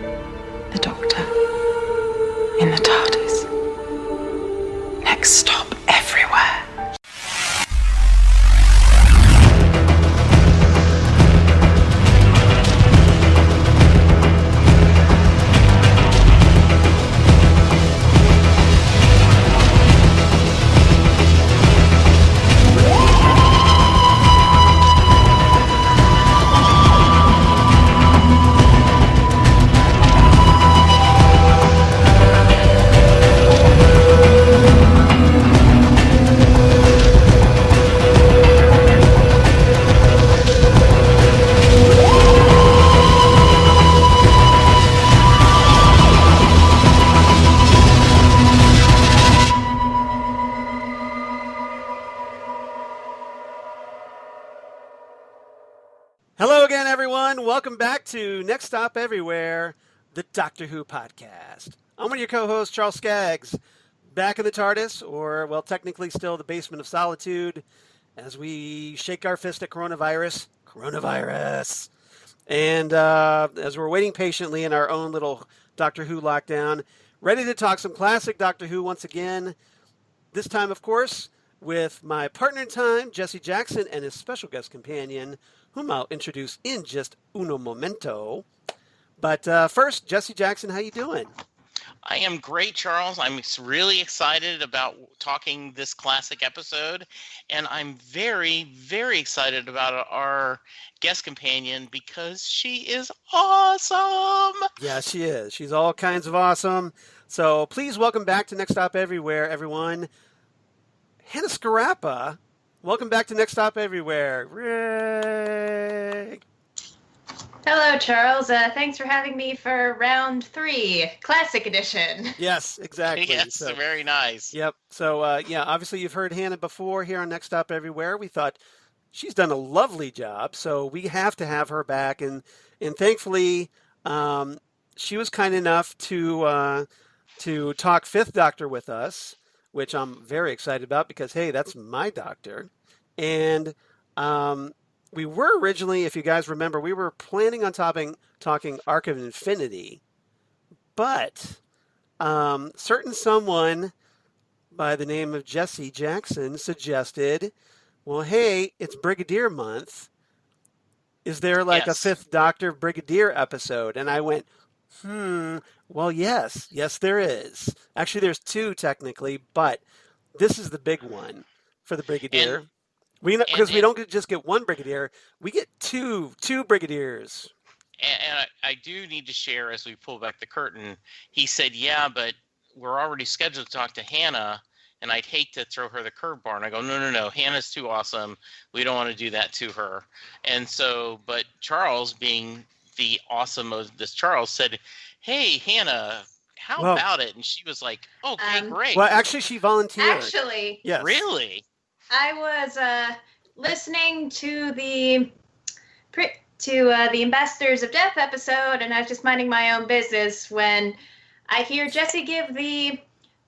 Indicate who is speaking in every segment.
Speaker 1: The Doctor. In the TARDIS. Next stop, everywhere.
Speaker 2: Hello again, everyone. Welcome back to Next Stop Everywhere, the Doctor Who podcast. I'm one of your co-hosts, Charles Skaggs, back in the TARDIS, or, well, technically still the basement of solitude, as we shake our fist at coronavirus. And as we're waiting patiently in our own little Doctor Who lockdown, ready to talk some classic Doctor Who once again. This time, of course, with my partner in time, Jesse Jackson, and his special guest companion, whom I'll introduce in just uno momento. But first, Jesse Jackson, how you doing?
Speaker 3: I am great, Charles. I'm really excited about talking this classic episode, and I'm very, very excited about our guest companion because she is awesome.
Speaker 2: Yeah, she is. She's all kinds of awesome. So please welcome back to Next Stop Everywhere, everyone. Hannah Skorapa. Welcome back to Next Stop Everywhere. Ray.
Speaker 4: Hello, Charles. Thanks for having me for round 3, Classic Edition.
Speaker 2: Yes, exactly.
Speaker 3: Yes,
Speaker 2: So,
Speaker 3: very nice.
Speaker 2: yep. So, yeah, obviously you've heard Hannah before here on Next Stop Everywhere. We thought she's done a lovely job, so we have to have her back. And thankfully, she was kind enough to talk Fifth Doctor with us, which I'm very excited about because, hey, that's my doctor. And we were originally, if you guys remember, we were planning on talking Arc of Infinity, but certain someone by the name of Jesse Jackson suggested, well, hey, it's Brigadier Month. Is there like a Fifth Doctor Brigadier episode? And I went, well, yes, there is. Actually, there's 2 technically, but this is the big one for the Brigadier. Because we don't just get 1 Brigadier, we get two Brigadiers.
Speaker 3: And I do need to share, as we pull back the curtain, he said, yeah, but we're already scheduled to talk to Hannah, and I'd hate to throw her the curveball. And I go, no, Hannah's too awesome. We don't want to do that to her. And so, but Charles, being the awesome of this Charles, said, hey, Hannah, how about it? And she was like, okay, great.
Speaker 2: Well, actually, she volunteered.
Speaker 4: Actually,
Speaker 2: yes.
Speaker 3: Really?
Speaker 4: I was listening to the Ambassadors of Death episode, and I was just minding my own business when I hear Jesse give the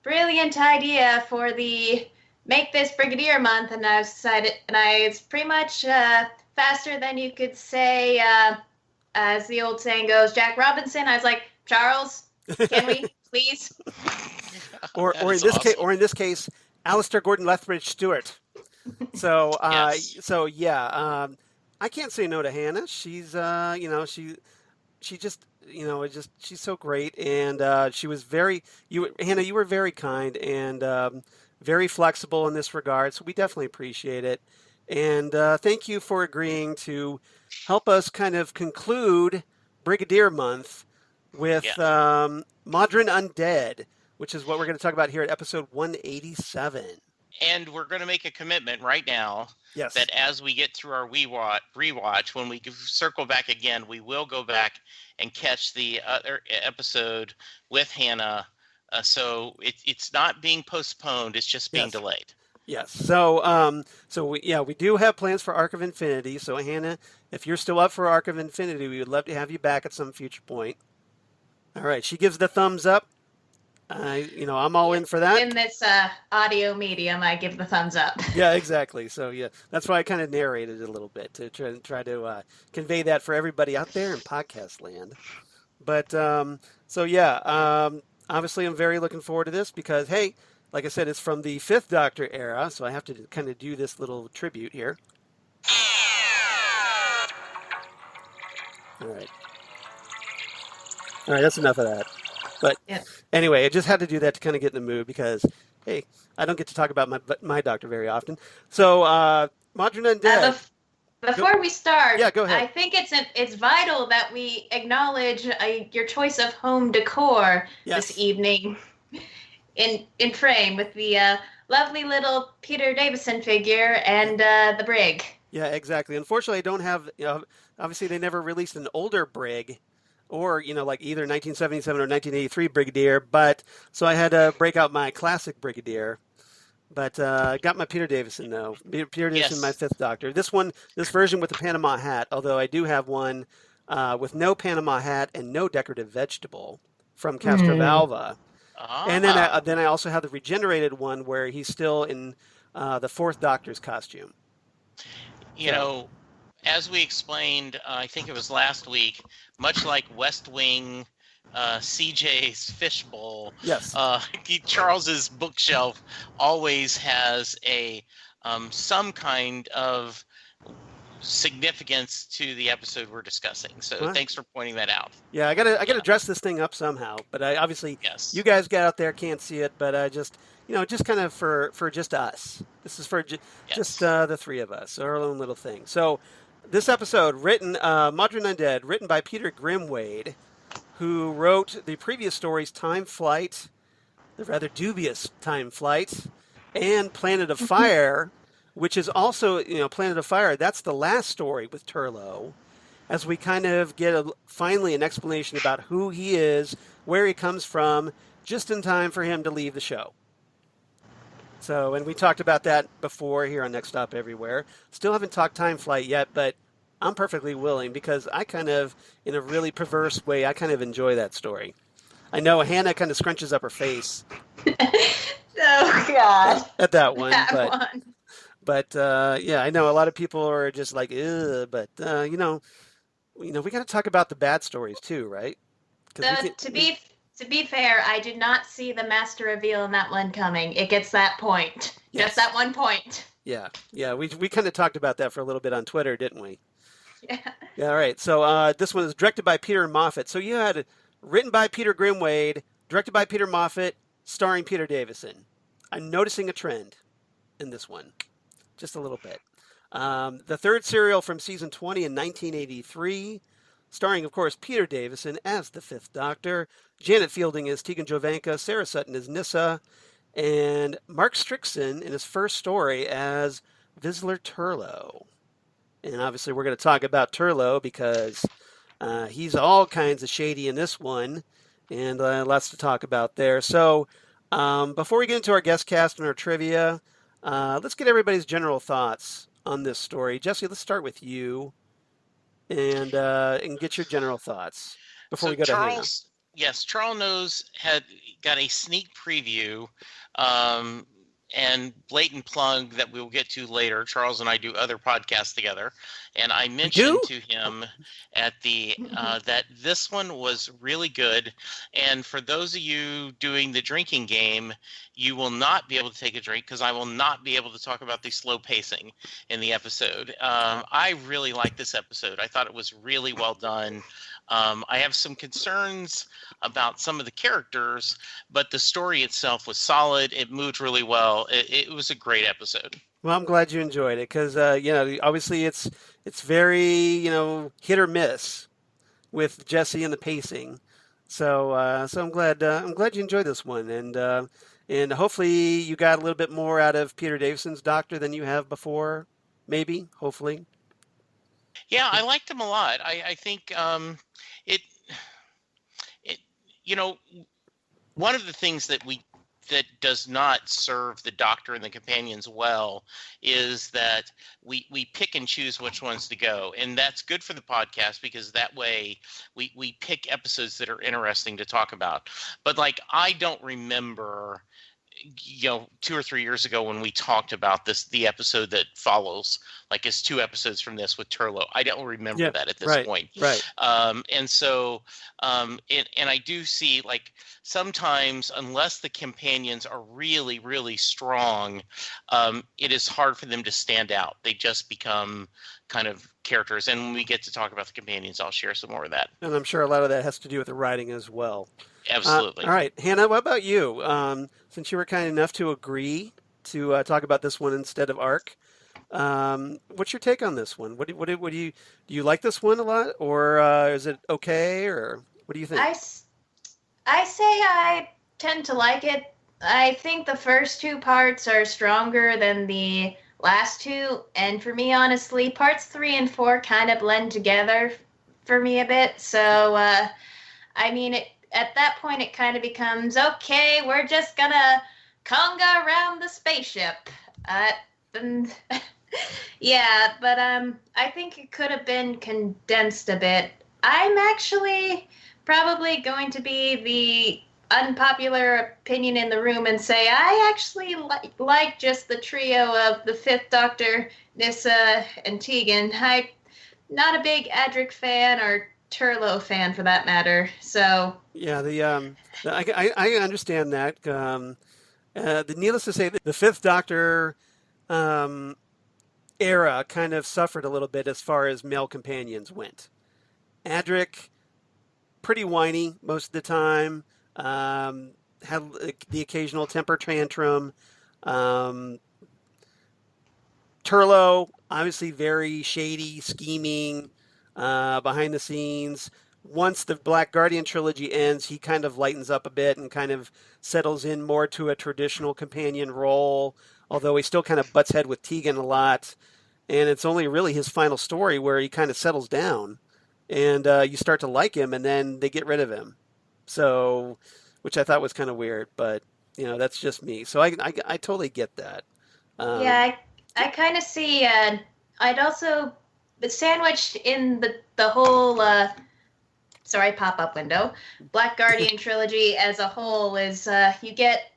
Speaker 4: brilliant idea for the Make This Brigadier Month, and I decided, it's pretty much faster than you could say, as the old saying goes, Jack Robinson. I was like, Charles, can we please?
Speaker 2: or in this case, Alistair Gordon Lethbridge Stewart. So I can't say no to Hannah. She's she just she's so great, and she was Hannah, you were very kind and very flexible in this regard. So we definitely appreciate it, and thank you for agreeing to help us kind of conclude Brigadier Month with Mawdryn Undead, which is what we're going to talk about here at episode 187.
Speaker 3: And we're going to make a commitment right now that as we get through our rewatch, when we circle back again, we will go back and catch the other episode with Hannah. So it's not being postponed; it's just being delayed.
Speaker 2: Yes. So we do have plans for Arc of Infinity. So Hannah, if you're still up for Arc of Infinity, we would love to have you back at some future point. All right. She gives the thumbs up. I'm all in for that.
Speaker 4: In this audio medium, I give the thumbs up.
Speaker 2: Yeah, exactly. So, yeah, that's why I kind of narrated it a little bit to try to convey that for everybody out there in podcast land. But obviously I'm very looking forward to this because, hey, like I said, it's from the Fifth Doctor era, so I have to kind of do this little tribute here. All right. All right, that's enough of that. But anyway, I just had to do that to kind of get in the mood because, hey, I don't get to talk about my doctor very often. So, Mawdryn Undead.
Speaker 4: Before we start,
Speaker 2: go ahead.
Speaker 4: I think it's vital that we acknowledge your choice of home decor this evening in frame with the lovely little Peter Davison figure and the brig.
Speaker 2: Yeah, exactly. Unfortunately, I don't have, obviously they never released an older brig or, like either 1977 or 1983 Brigadier, but so I had to break out my classic Brigadier. But I got my Peter Davison, though. Peter Davison, my Fifth Doctor. This version with the Panama hat, although I do have one with no Panama hat and no decorative vegetable from Castrovalva. And then I also have the regenerated one where he's still in the Fourth Doctor's costume.
Speaker 3: You know, as we explained, I think it was last week, much like West Wing, CJ's fishbowl.
Speaker 2: Yes.
Speaker 3: Charles's bookshelf always has a some kind of significance to the episode we're discussing. So thanks for pointing that out.
Speaker 2: Yeah, I gotta dress this thing up somehow. But I obviously, you guys get out there can't see it, but I just just kind of for just us. This is for just the three of us, our own little thing. So this episode written Mawdryn Undead, written by Peter Grimwade, who wrote the previous stories Time Flight, the rather dubious Time Flight, and Planet of Fire, which is also, Planet of Fire, that's the last story with Turlough, as we kind of get finally an explanation about who he is, where he comes from, just in time for him to leave the show. So, and we talked about that before here on Next Stop Everywhere. Still haven't talked Time Flight yet, but I'm perfectly willing because I kind of, in a really perverse way, I kind of enjoy that story. I know Hannah kind of scrunches up her face.
Speaker 4: Oh, God.
Speaker 2: At that one.
Speaker 4: But
Speaker 2: I know a lot of people are just like, ugh, but, we got to talk about the bad stories too, right?
Speaker 4: To be fair, I did not see the master reveal in that one coming. It gets that point.
Speaker 2: Yes.
Speaker 4: Just that one point.
Speaker 2: Yeah. We kind of talked about that for a little bit on Twitter, didn't we?
Speaker 4: Yeah.
Speaker 2: All right. So this one is directed by Peter Moffat. So you had written by Peter Grimwade, directed by Peter Moffat, starring Peter Davison. I'm noticing a trend in this one, just a little bit. The third serial from season 20 in 1983, starring, of course, Peter Davison as the Fifth Doctor, Janet Fielding as Tegan Jovanka, Sarah Sutton as Nyssa, and Mark Strickson in his first story as Vislor Turlough. And obviously we're going to talk about Turlough because he's all kinds of shady in this one, and lots to talk about there. So before we get into our guest cast and our trivia, let's get everybody's general thoughts on this story. Jesse, let's start with you and get your general thoughts before we go to Hannah.
Speaker 3: Yes, Charles had got a sneak preview and blatant plug that we'll get to later. Charles and I do other podcasts together, and I mentioned to him at the that this one was really good. And for those of you doing the drinking game, you will not be able to take a drink because I will not be able to talk about the slow pacing in the episode. I really liked this episode. I thought it was really well done. I have some concerns about some of the characters, but the story itself was solid. It moved really well. It was a great episode.
Speaker 2: Well, I'm glad you enjoyed it because, obviously it's very, hit or miss with Jesse and the pacing. So I'm glad you enjoyed this one, and hopefully you got a little bit more out of Peter Davison's Doctor than you have before. Maybe, hopefully.
Speaker 3: Yeah, I liked him a lot. I think one of the things that does not serve the Doctor and the companions well is that we pick and choose which ones to go, and that's good for the podcast because that way we pick episodes that are interesting to talk about. But I don't remember 2 or 3 years ago when we talked about the episode that follows, like it's 2 episodes from this with Turlough. I don't remember that at this point.
Speaker 2: Right.
Speaker 3: And so, and I do see, like, sometimes unless the companions are really, really strong, it is hard for them to stand out. They just become kind of characters. And when we get to talk about the companions, I'll share some more of that.
Speaker 2: And I'm sure a lot of that has to do with the writing as well.
Speaker 3: Absolutely.
Speaker 2: All right, Hannah, what about you? Since you were kind enough to agree to talk about this one instead of Arc, what's your take on this one? What do you like this one a lot, or is it okay, or what do you think?
Speaker 4: I say I tend to like it. I think the first 2 parts are stronger than the last 2, and for me, honestly, parts 3 and 4 kind of blend together for me a bit. So, I mean, at that point, it kind of becomes, okay, we're just gonna conga around the spaceship. And yeah, but I think it could have been condensed a bit. I'm actually probably going to be the unpopular opinion in the room and say I actually like just the trio of the 5th Doctor, Nyssa, and Tegan. I'm not a big Adric fan or Turlough fan for that matter. So
Speaker 2: yeah, I understand that. Needless to say, the 5th Doctor era kind of suffered a little bit as far as male companions went. Adric, pretty whiny most of the time. Had the occasional temper tantrum. Turlough, obviously very shady, scheming, behind the scenes. Once the Black Guardian trilogy ends, he kind of lightens up a bit and kind of settles in more to a traditional companion role, although he still kind of butts head with Tegan a lot. And it's only really his final story where he kind of settles down and you start to like him, and then they get rid of him. So, which I thought was kind of weird, but that's just me. So I totally get that.
Speaker 4: Yeah, I kind of see. I'd also, but sandwiched in the whole pop-up window, Black Guardian trilogy as a whole is you get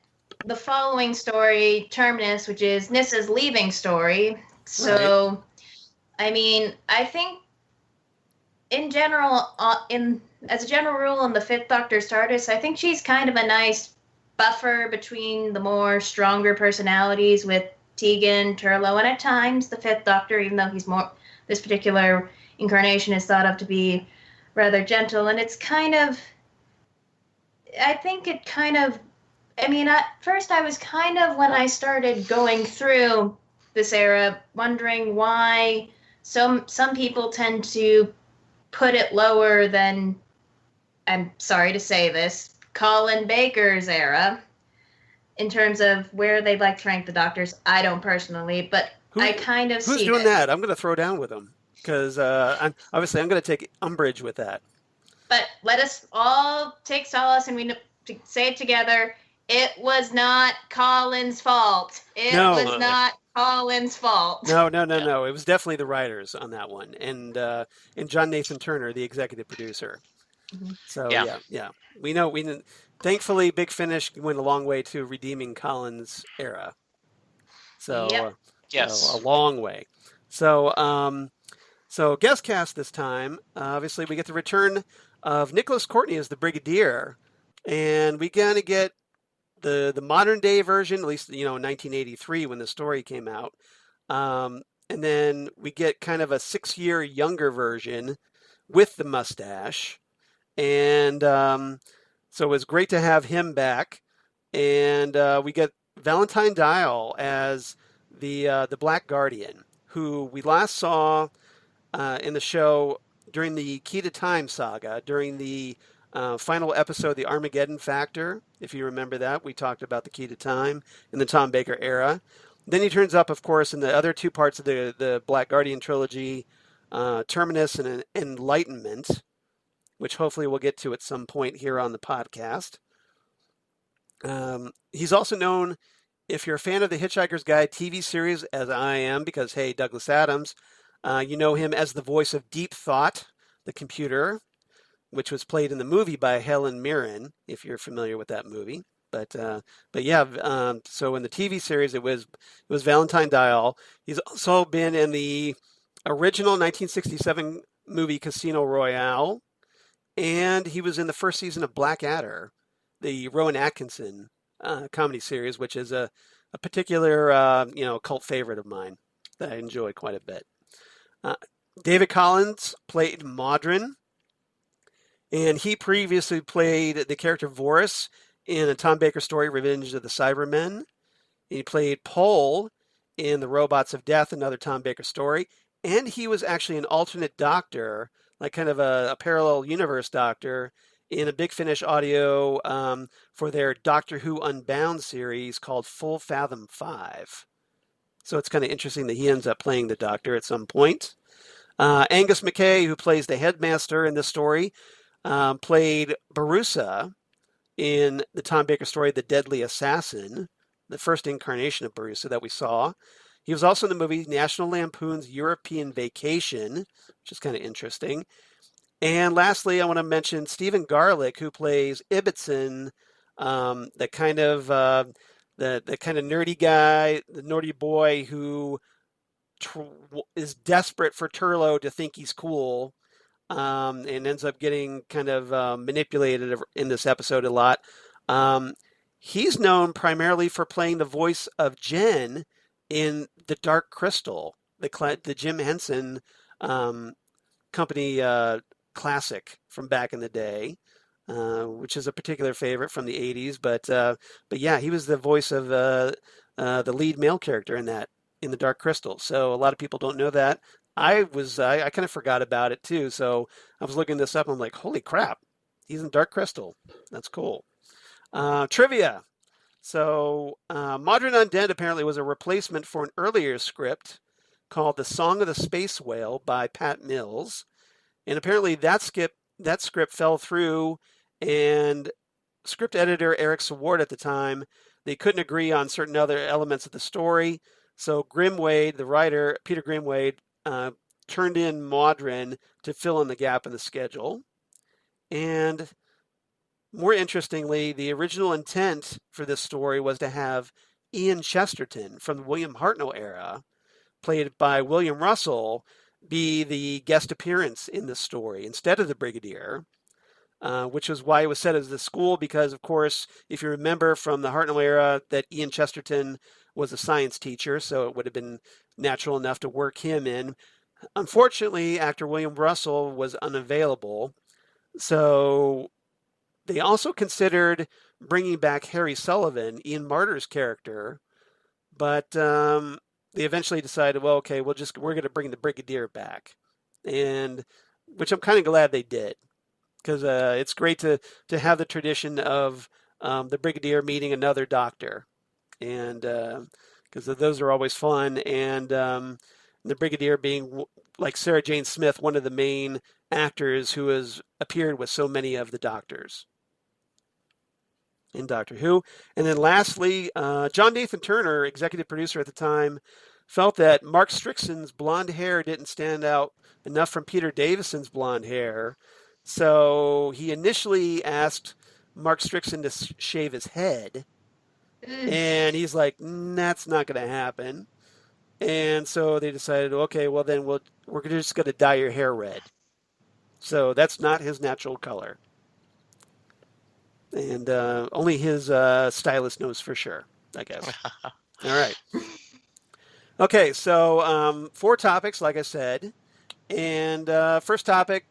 Speaker 4: the following story, Terminus, which is Nyssa's leaving story. So, right. I mean, I think in general, as a general rule, in the 5th Doctor's TARDIS, I think she's kind of a nice buffer between the more stronger personalities with Tegan, Turlough, and at times the 5th Doctor, even though he's more, this particular incarnation is thought of to be rather gentle. And it's kind of, I think it kind of, I mean, at first I was kind of, when I started going through this era, wondering why some people tend to put it lower than, I'm sorry to say this, Colin Baker's era in terms of where they'd like to rank the Doctors. I don't personally, but I kind of see
Speaker 2: who's doing that. I'm going to throw down with them because I'm going to take umbrage with that.
Speaker 4: But let us all take solace and we say it together. It was not Colin's fault. It was not Colin's fault.
Speaker 2: No. It was definitely the writers on that one, and John Nathan Turner, the executive producer. Mm-hmm. So yeah, we know. Thankfully, Big Finish went a long way to redeeming Colin's era. So
Speaker 3: yes,
Speaker 2: a long way. So guest cast this time. Obviously, we get the return of Nicholas Courtney as the Brigadier, and we kind of get the modern day version, at least in 1983 when the story came out, and then we get kind of a 6-year younger version with the mustache, and so it was great to have him back, and we get Valentine Dyall as the Black Guardian, who we last saw in the show during the Key to Time saga, during the final episode, The Armageddon Factor. If you remember that, we talked about the Key to Time in the Tom Baker era. Then he turns up, of course, in the other 2 parts of the Black Guardian trilogy, Terminus and Enlightenment, which hopefully we'll get to at some point here on the podcast. He's also known, if you're a fan of the Hitchhiker's Guide TV series, as I am, because, hey, Douglas Adams, you know him as the voice of Deep Thought, the computer, which was played in the movie by Helen Mirren, if you're familiar with that movie. But yeah, so in the TV series, it was Valentine Dyall. He's also been in the original 1967 movie Casino Royale, and he was in the first season of Blackadder, the Rowan Atkinson comedy series, which is a particular cult favorite of mine that I enjoy quite a bit. David Collins played Mawdryn, and he previously played the character Vorus in a Tom Baker story, Revenge of the Cybermen. He played Pole in The Robots of Death, another Tom Baker story. And he was actually an alternate doctor, like kind of a parallel universe doctor, in a Big Finish audio for their Doctor Who Unbound series called Full Fathom 5. So it's kind of interesting that he ends up playing the Doctor at some point. Angus MacKay, who plays the headmaster in this story, played Barusa in the Tom Baker story, The Deadly Assassin, the first incarnation of Barusa that we saw. He was also in the movie National Lampoon's European Vacation, which is kind of interesting. And lastly, I want to mention Stephen Garlick, who plays Ibbotson, the kind of nerdy guy, the nerdy boy who is desperate for Turlough to think he's cool, and ends up getting kind of manipulated in this episode a lot. He's known primarily for playing the voice of Jen in The Dark Crystal, the Jim Henson company classic from back in the day, which is a particular favorite from the 80s. But yeah, he was the voice of the lead male character in The Dark Crystal. So a lot of people don't know that. I kind of forgot about it too. So I was looking this up. I'm like, holy crap, he's in Dark Crystal. That's cool. Trivia. So Mawdryn Undead apparently was a replacement for an earlier script called The Song of the Space Whale by Pat Mills. And apparently that script fell through, and script editor Eric Saward at the time, they couldn't agree on certain other elements of the story. So Grimwade, the writer, Peter Grimwade, turned in Mawdryn to fill in the gap in the schedule. And more interestingly, the original intent for this story was to have Ian Chesterton from the William Hartnell era, played by William Russell, be the guest appearance in the story instead of the Brigadier, which was why it was set as the school, because, of course, if you remember from the Hartnell era, that Ian Chesterton was a science teacher, so it would have been natural enough to work him in. Unfortunately, actor William Russell was unavailable, so they also considered bringing back Harry Sullivan, Ian Martyr's character, but they eventually decided, well, okay, we're going to bring the Brigadier back, and which I'm kind of glad they did, because it's great to have the tradition of the Brigadier meeting another doctor, and because those are always fun, and the Brigadier being, like Sarah Jane Smith, one of the main actors who has appeared with so many of the doctors in Doctor Who. And then lastly, John Nathan Turner, executive producer at the time, felt that Mark Strickson's blonde hair didn't stand out enough from Peter Davison's blonde hair. So he initially asked Mark Strickson to shave his head. And he's like, that's not going to happen. And so they decided, okay, well then we're just going to dye your hair red. So that's not his natural color. And only his stylist knows for sure, I guess. All right. Okay, so 4 topics, like I said. And first topic,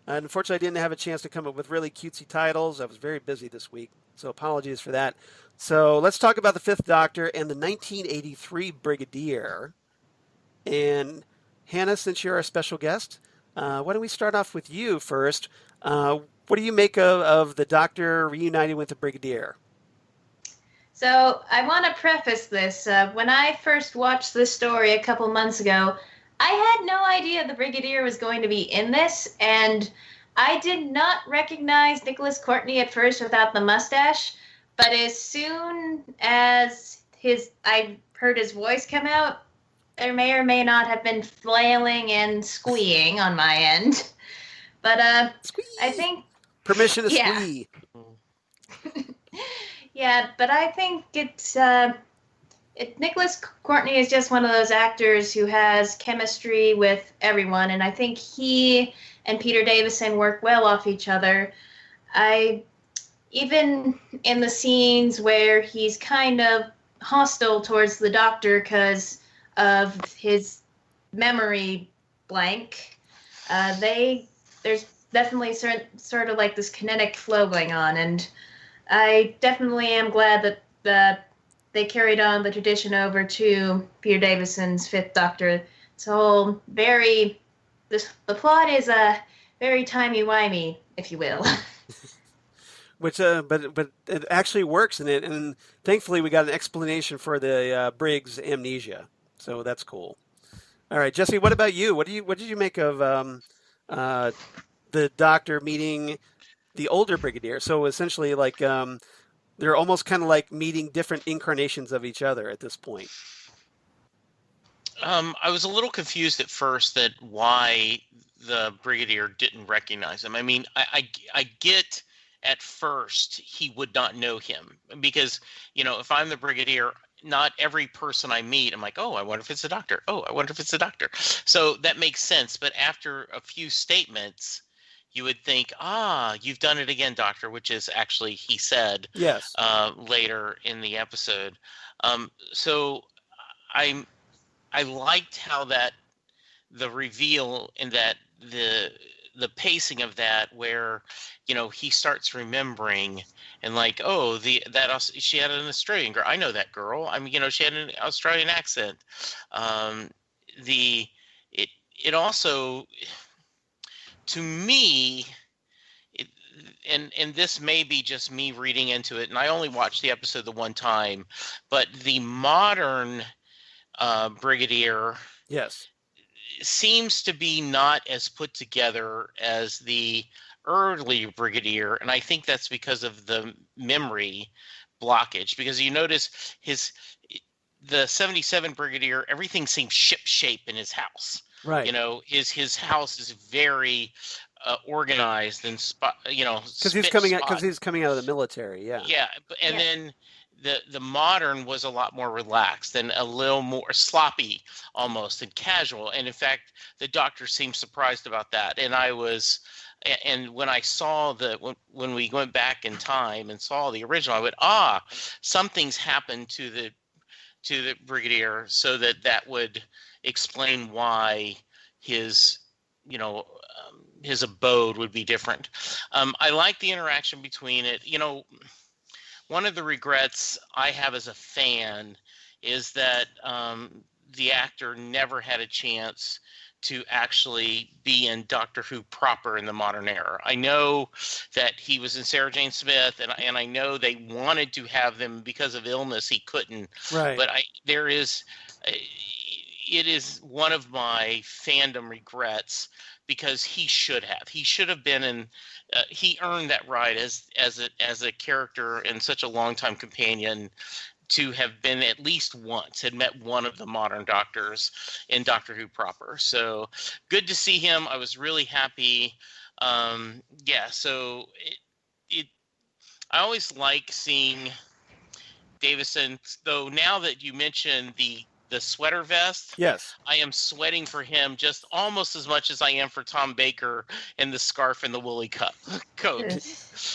Speaker 2: unfortunately, I didn't have a chance to come up with really cutesy titles. I was very busy this week, so apologies for that. So let's talk about the 5th Doctor and the 1983 Brigadier. And Hannah, since you're our special guest, why don't we start off with you first? What do you make of the Doctor reuniting with the Brigadier?
Speaker 4: So I want to preface this. When I first watched this story a couple months ago, I had no idea the Brigadier was going to be in this, and I did not recognize Nicholas Courtney at first without the mustache, but as soon as I heard his voice come out, there may or may not have been flailing and squeeing on my end. But I think...
Speaker 2: Permission to squee.
Speaker 4: Yeah, but I think Nicholas Courtney is just one of those actors who has chemistry with everyone, and I think he and Peter Davison work well off each other. Even in the scenes where he's kind of hostile towards the Doctor because of his memory blank, there's definitely sort of like this kinetic flow going on, and I definitely am glad that they carried on the tradition over to Peter Davison's Fifth Doctor. It's all the plot is very timey-wimey, if you will.
Speaker 2: Which, but it actually works in it, and thankfully we got an explanation for the Briggs amnesia, so that's cool. All right, Jesse, what about you? What did you make of the Doctor meeting the older Brigadier? So essentially, like they're almost kind of like meeting different incarnations of each other at this point.
Speaker 3: I was a little confused at first that why the Brigadier didn't recognize him. I mean, I get at first he would not know him because, if I'm the Brigadier, not every person I meet, I'm like, oh, I wonder if it's the Doctor. Oh, I wonder if it's the Doctor. So that makes sense. But after a few statements, you would think, you've done it again, Doctor, which is actually, he said
Speaker 2: Yes.
Speaker 3: Later in the episode. So I liked how that the reveal and that the pacing of that, where he starts remembering and like, oh, she had an Australian girl. I know that girl. I mean, she had an Australian accent. It also, to me, and this may be just me reading into it, and I only watched the episode the one time, but the modern Brigadier,
Speaker 2: yes,
Speaker 3: seems to be not as put together as the early Brigadier, and I think that's because of the memory blockage. Because you notice the 77 Brigadier, everything seems ship-shape in his house.
Speaker 2: right.
Speaker 3: His house is very organized and
Speaker 2: because he's coming out of the military. Yeah.
Speaker 3: Yeah, and then the modern was a lot more relaxed and a little more sloppy almost and casual. And in fact, the Doctor seemed surprised about that. And when I saw when we went back in time and saw the original, I went, something's happened to the Brigadier, so that would explain why his abode would be different. I like the interaction between it. One of the regrets I have as a fan is that the actor never had a chance to actually be in Doctor Who proper in the modern era. I know that he was in Sarah Jane Smith, and I know they wanted to have them because of illness. He couldn't.
Speaker 2: Right.
Speaker 3: But it is one of my fandom regrets, because he should have been in. He earned that right as a character and such a longtime companion to have been at least once, had met one of the modern Doctors in Doctor Who proper. So good to see him. I was really happy. So I always like seeing Davison, though. Now that you mentioned the sweater vest,
Speaker 2: yes,
Speaker 3: I am sweating for him just almost as much as I am for Tom Baker and the scarf and the woolly coat.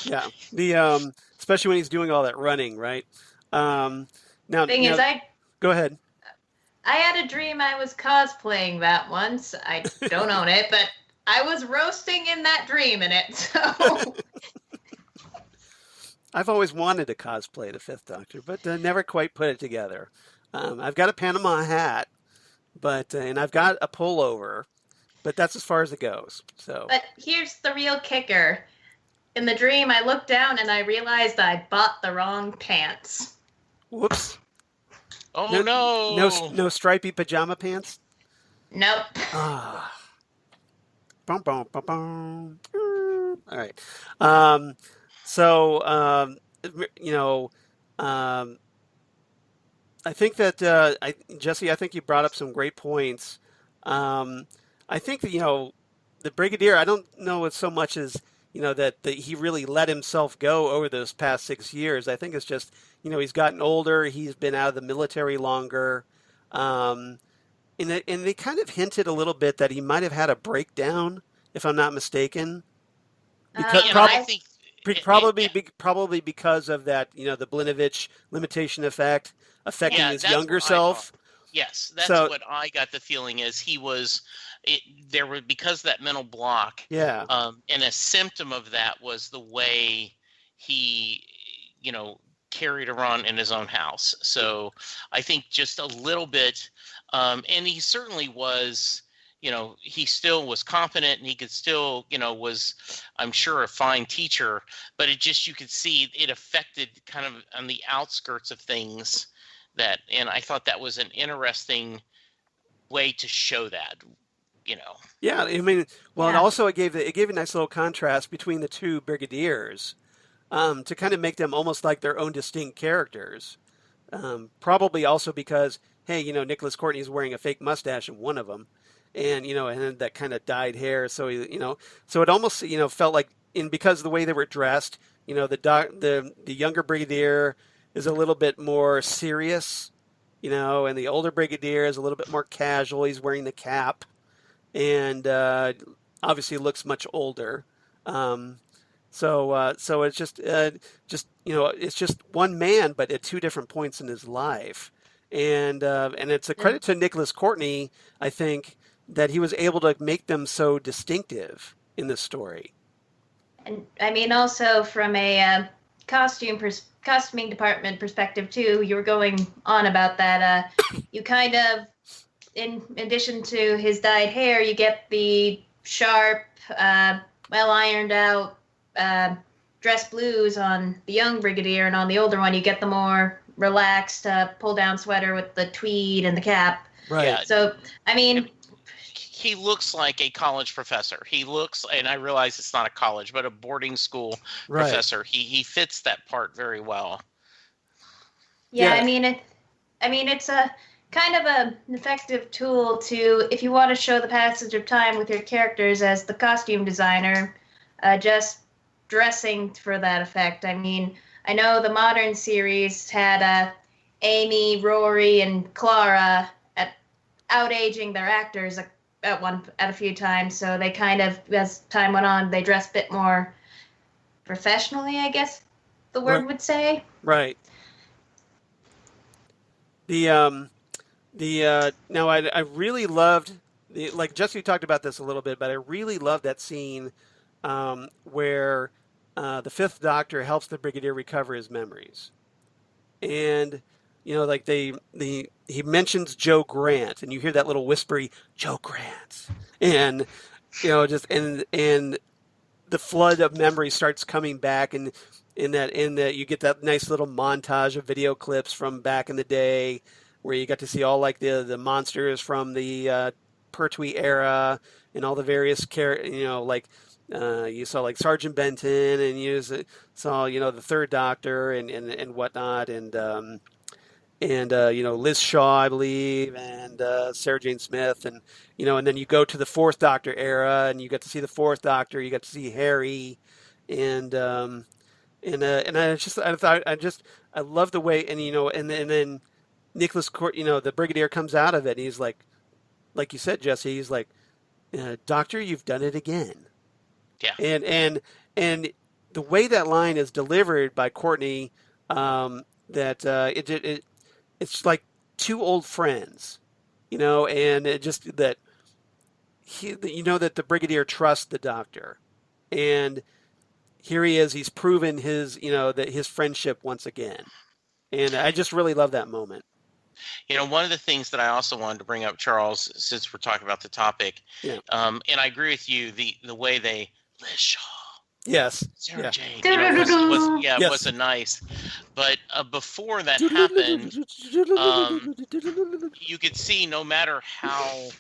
Speaker 2: Yeah, the especially when he's doing all that running, right? Go ahead.
Speaker 4: I had a dream I was cosplaying that once. I don't own it, but I was roasting in that dream in it. So
Speaker 2: I've always wanted to cosplay the Fifth Doctor, but never quite put it together. I've got a Panama hat, and I've got a pullover, but that's as far as it goes. So,
Speaker 4: but here's the real kicker. In the dream, I looked down and I realized I bought the wrong pants.
Speaker 2: Whoops.
Speaker 3: Oh, no.
Speaker 2: No stripy pajama pants?
Speaker 4: Nope.
Speaker 2: Bum, bum, bum, bum. All right. I think that, Jesse, I think you brought up some great points. I think that, the Brigadier, I don't know it so much as he was, I think that, that he really let himself go over those past 6 years. I think it's just, he's gotten older. He's been out of the military longer. Um, and they kind of hinted a little bit that he might have had a breakdown, if I'm not mistaken, because
Speaker 3: I think
Speaker 2: probably because of that, the Blinovitch limitation effect affecting his
Speaker 3: that's
Speaker 2: younger
Speaker 3: what I thought.
Speaker 2: self.
Speaker 3: Yes, that's
Speaker 2: So
Speaker 3: what I got the feeling is there were, because of that mental block.
Speaker 2: yeah,
Speaker 3: And a symptom of that was the way he, carried around in his own house. So I think just a little bit, and he certainly was, he still was competent, and he could still, was, I'm sure, a fine teacher, but you could see it affected kind of on the outskirts of things and I thought that was an interesting way to show that,
Speaker 2: yeah. I mean, well, and
Speaker 4: Yeah.
Speaker 2: also it gave a nice little contrast between the two brigadiers, to kind of make them almost like their own distinct characters. Probably also because, hey, Nicholas Courtney is wearing a fake mustache in one of them, and and that kind of dyed hair. So so it almost felt like, because of the way they were dressed, the younger brigadier is a little bit more serious, and the older brigadier is a little bit more casual. He's wearing the cap, and obviously looks much older. So it's just it's just one man, but at two different points in his life, and it's a credit to Nicholas Courtney, I think, that he was able to make them so distinctive in this story.
Speaker 4: And I mean, also from a costuming department perspective too, you were going on about that. You kind of, in addition to his dyed hair, you get the sharp, well ironed out dress blues on the young brigadier, and on the older one, you get the more relaxed pull down sweater with the tweed and the cap.
Speaker 2: Right.
Speaker 3: Yeah.
Speaker 4: So, I mean,
Speaker 3: he looks like a college professor. He looks, and I realize it's not a college, but a boarding school
Speaker 2: Right.
Speaker 3: professor. He fits that part very well.
Speaker 4: yeah,
Speaker 2: Yeah.
Speaker 4: I mean, it's a kind of an effective tool to, if you want to show the passage of time with your characters as the costume designer, just dressing for that effect. I mean, I know the modern series had Amy, Rory, and Clara outaging their actors at a few times, so they kind of, as time went on, they dressed a bit more professionally, I guess the word
Speaker 2: Right.
Speaker 4: would say.
Speaker 2: Right. Now I really loved like Jesse talked about this a little bit, but I really loved that scene, where the Fifth Doctor helps the Brigadier recover his memories, and like he mentions Joe Grant, and you hear that little whispery Joe Grant, and just and the flood of memory starts coming back, and in that you get that nice little montage of video clips from back in the day, where you got to see all like the monsters from the Pertwee era, and all the various you saw like Sergeant Benton, and you saw the Third Doctor and whatnot, and Liz Shaw, I believe, and Sarah Jane Smith, and and then you go to the Fourth Doctor era, and you get to see the Fourth Doctor, you get to see Harry, and I love the way, and and then Nicholas Court, the Brigadier comes out of it, and he's like you said, Jesse, he's like, Doctor, you've done it again.
Speaker 3: Yeah.
Speaker 2: And the way that line is delivered by Courtney, it's like two old friends, and it just that that the Brigadier trusts the Doctor, and here he is, he's proven his that his friendship once again, and I just really love that moment.
Speaker 3: One of the things that I also wanted to bring up, Charles, since we're talking about the topic,
Speaker 2: Yeah.
Speaker 3: And I agree with you, the way they, Liz Shaw,
Speaker 2: Yes.
Speaker 3: Sarah
Speaker 2: Yeah.
Speaker 3: Jane,
Speaker 2: Yes.
Speaker 3: was a nice. But before that happened, you could see no matter how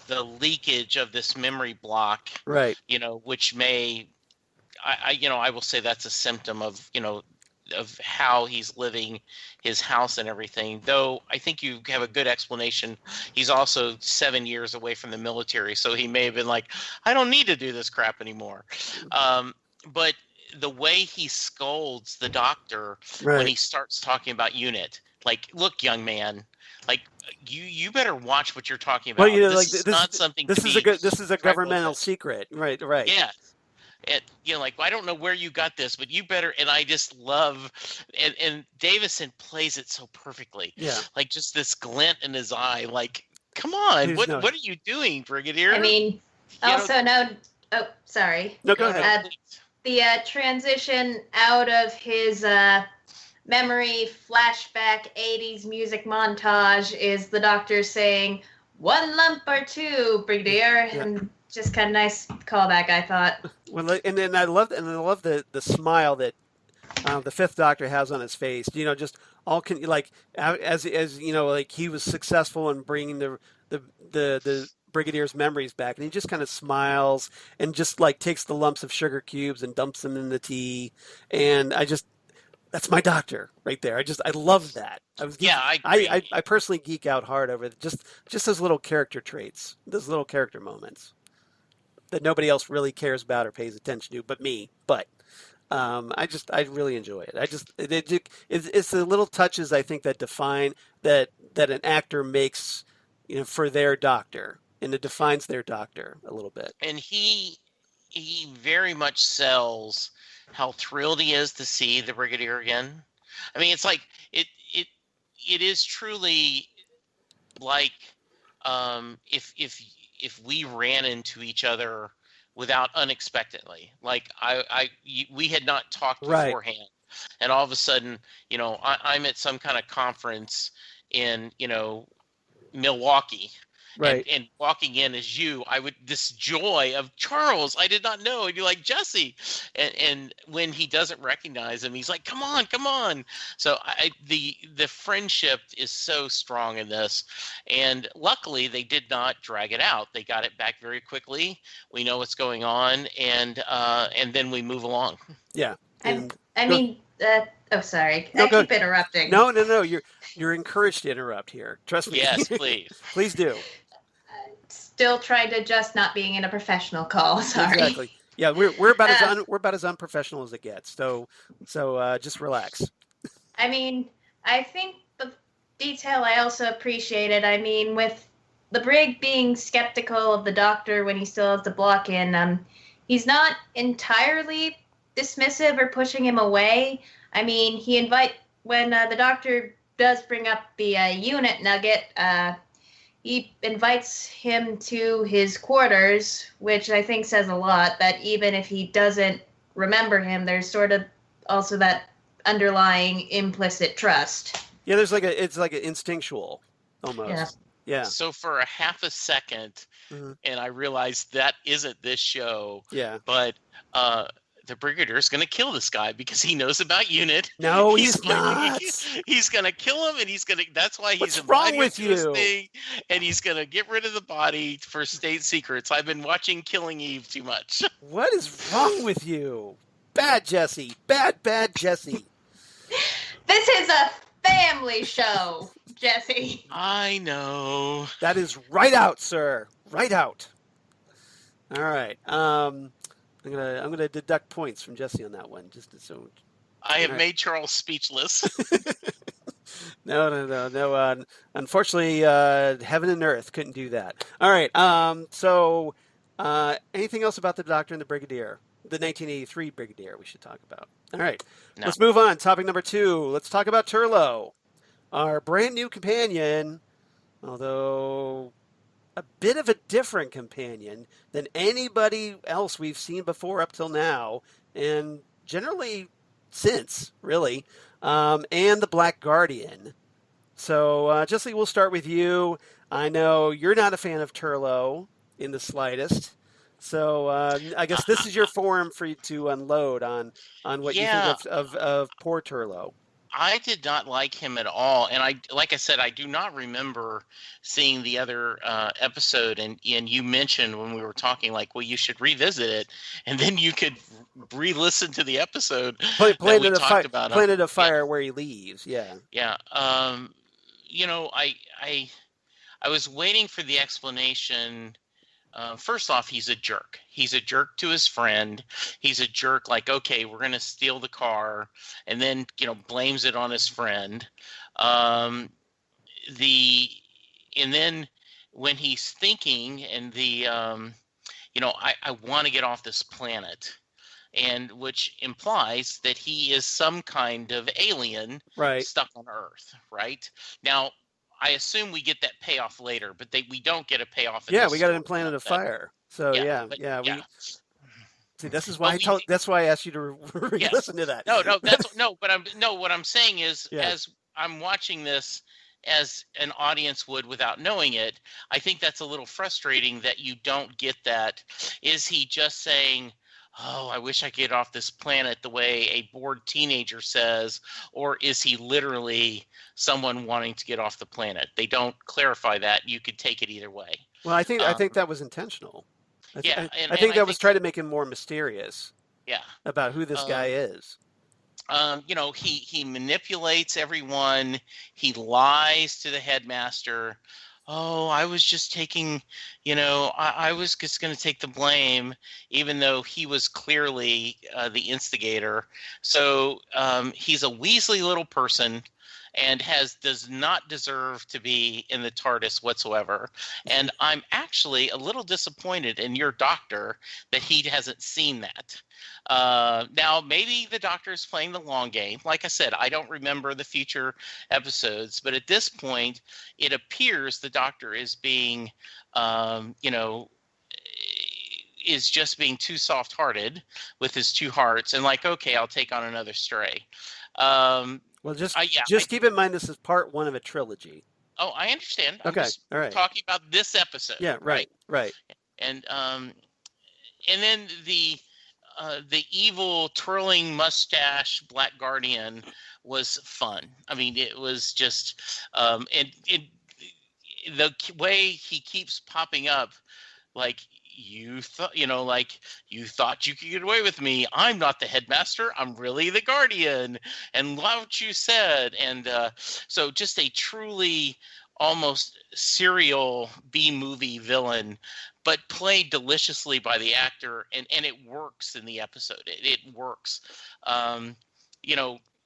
Speaker 3: the leakage of this memory block,
Speaker 2: Right.
Speaker 3: which may, I will say that's a symptom of, of how he's living his house and everything, though I think you have a good explanation. He's also 7 years away from the military, so he may have been like, I don't need to do this crap anymore. but the way he scolds the doctor when
Speaker 2: Right.
Speaker 3: he starts talking about unit, like, look, young man, like you better watch what you're talking
Speaker 2: Well,
Speaker 3: about.
Speaker 2: like
Speaker 3: This is not something to be
Speaker 2: this is a
Speaker 3: trifled
Speaker 2: governmental
Speaker 3: with.
Speaker 2: secret. Right. Right.
Speaker 3: Yeah. And like, I don't know where you got this, but you better. And I just love, and Davison plays it so perfectly.
Speaker 2: Yeah.
Speaker 3: Like, just this glint in his eye. Like, come on, what are you doing, Brigadier?
Speaker 4: I mean, also no. Oh, sorry.
Speaker 2: No, go ahead.
Speaker 4: The transition out of his memory flashback 80s music montage is the doctor saying, "1 lump or 2, Brigadier," and just kind of nice callback, I thought.
Speaker 2: Well, and then I love the smile that the Fifth Doctor has on his face. Just all like as like he was successful in bringing the Brigadier's memories back, and he just kind of smiles and just like takes the lumps of sugar cubes and dumps them in the tea, and that's my doctor right there. I love that. I personally geek out hard over it. Just those little character traits, those little character moments that nobody else really cares about or pays attention to, but me. But I really enjoy it. It's the little touches I think that define that an actor makes, for their doctor, and it defines their doctor a little bit.
Speaker 3: And he very much sells how thrilled he is to see the Brigadier again. I mean, it's like it is truly like if we ran into each other without unexpectedly, like we had not talked beforehand, and all of a sudden, I'm at some kind of conference in Milwaukee.
Speaker 2: Right.
Speaker 3: And walking in as this joy of Charles, I did not know. And you're like, Jesse. And when he doesn't recognize him, he's like, come on. So the friendship is so strong in this. And luckily they did not drag it out. They got it back very quickly. We know what's going on. And then we move along.
Speaker 2: Yeah.
Speaker 4: Oh, sorry. I keep interrupting.
Speaker 2: No. You're encouraged to interrupt here. Trust me.
Speaker 3: Yes, please.
Speaker 2: Please do.
Speaker 4: Still trying to adjust not being in a professional call. Sorry.
Speaker 2: Exactly. Yeah, we're about as unprofessional as it gets. So just relax.
Speaker 4: I mean, I think the detail I also appreciated. I mean, with the Brig being skeptical of the doctor when he still has the block in, he's not entirely dismissive or pushing him away. I mean, when the doctor does bring up the unit nugget, he invites him to his quarters, which I think says a lot, that even if he doesn't remember him, there's sort of also that underlying implicit trust.
Speaker 2: Yeah, it's like an instinctual almost. Yeah.
Speaker 3: So for a half a second, and I realized that isn't this show.
Speaker 2: Yeah.
Speaker 3: But the Brigadier is going to kill this guy because he knows about unit.
Speaker 2: No, he's not.
Speaker 3: He's going to kill him, and that's why he's
Speaker 2: What's wrong with you?
Speaker 3: This thing, and he's going to get rid of the body for state secrets. I've been watching Killing Eve too much.
Speaker 2: What is wrong with you? Bad Jesse. Bad Jesse.
Speaker 4: This is a family show, Jesse.
Speaker 3: I know.
Speaker 2: That is right out, sir. Right out. All right. I'm gonna deduct points from Jesse on that one, just so.
Speaker 3: I have made Charles speechless.
Speaker 2: No. Unfortunately, heaven and earth couldn't do that. All right. So, anything else about the Doctor and the Brigadier? The 1983 Brigadier we should talk about. All right. No. Let's move on. Topic number 2. Let's talk about Turlough, our brand new companion, although a bit of a different companion than anybody else we've seen before up till now, and generally since, really, and the Black Guardian. So, Jesse, we'll start with you. I know you're not a fan of Turlough in the slightest. So I guess this is your forum for you to unload on what you think of poor Turlough.
Speaker 3: I did not like him at all, and like I said, I do not remember seeing the other episode. And you mentioned when we were talking, like, well, you should revisit it, and then you could re-listen to the episode.
Speaker 2: Planet of Fire, where he leaves. Yeah.
Speaker 3: Yeah. I was waiting for the explanation First off, he's a jerk. He's a jerk to his friend. He's a jerk like, okay, we're going to steal the car, and then, blames it on his friend. And then when he's thinking and I want to get off this planet, and which implies that he is some kind of alien stuck on Earth, right? Now, I assume we get that payoff later, but we don't get a payoff.
Speaker 2: We got it in Planet of Fire. So See, this is why that's why I asked you to listen to that.
Speaker 3: What I'm saying is, as I'm watching this as an audience would without knowing it, I think that's a little frustrating that you don't get that. Is he just saying, oh, I wish I could get off this planet the way a bored teenager says, or is he literally someone wanting to get off the planet? They don't clarify that. You could take it either way.
Speaker 2: Well, I think that was intentional. I think that was trying to make him more mysterious.
Speaker 3: Yeah.
Speaker 2: About who this guy is.
Speaker 3: He manipulates everyone. He lies to the headmaster. Oh, I was just taking, I was just going to take the blame, even though he was clearly the instigator. So he's a Weasley little person and does not deserve to be in the TARDIS whatsoever. And I'm actually a little disappointed in your doctor that he hasn't seen that. Now, maybe the Doctor is playing the long game. Like I said, I don't remember the future episodes, but at this point, it appears the Doctor is being, is just being too soft-hearted with his two hearts, and like, okay, I'll take on another stray.
Speaker 2: Well, just keep in mind this is part one of a trilogy.
Speaker 3: Oh, I understand.
Speaker 2: Okay,
Speaker 3: all right. Talking about this episode.
Speaker 2: Yeah, right.
Speaker 3: And then the evil twirling mustache Black Guardian was fun. I mean, it was just the way he keeps popping up, like you thought you could get away with me. I'm not the headmaster. I'm really the Guardian. And what you said. And so just a truly almost serial B-movie villain, but played deliciously by the actor, and it works in the episode. It works.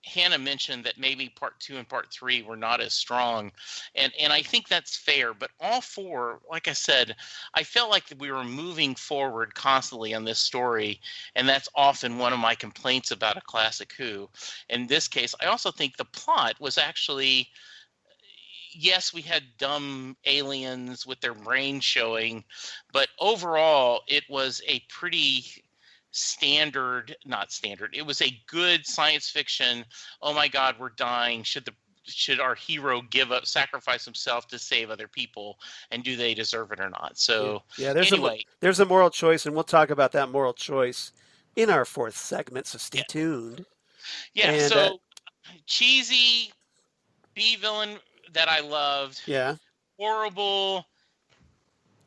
Speaker 3: Hannah mentioned that maybe part 2 and part 3 were not as strong, and I think that's fair. But all 4, like I said, I felt like we were moving forward constantly on this story, and that's often one of my complaints about a classic Who. In this case, I also think the plot was actually, yes, we had dumb aliens with their brains showing, but overall it was a pretty it was a good science fiction. Oh my God, we're dying. Should our hero sacrifice himself to save other people, and do they deserve it or not? So
Speaker 2: there's a moral choice, and we'll talk about that moral choice in our 4th segment, so stay tuned.
Speaker 3: Yeah, and, so cheesy B-villain that I loved.
Speaker 2: Yeah.
Speaker 3: Horrible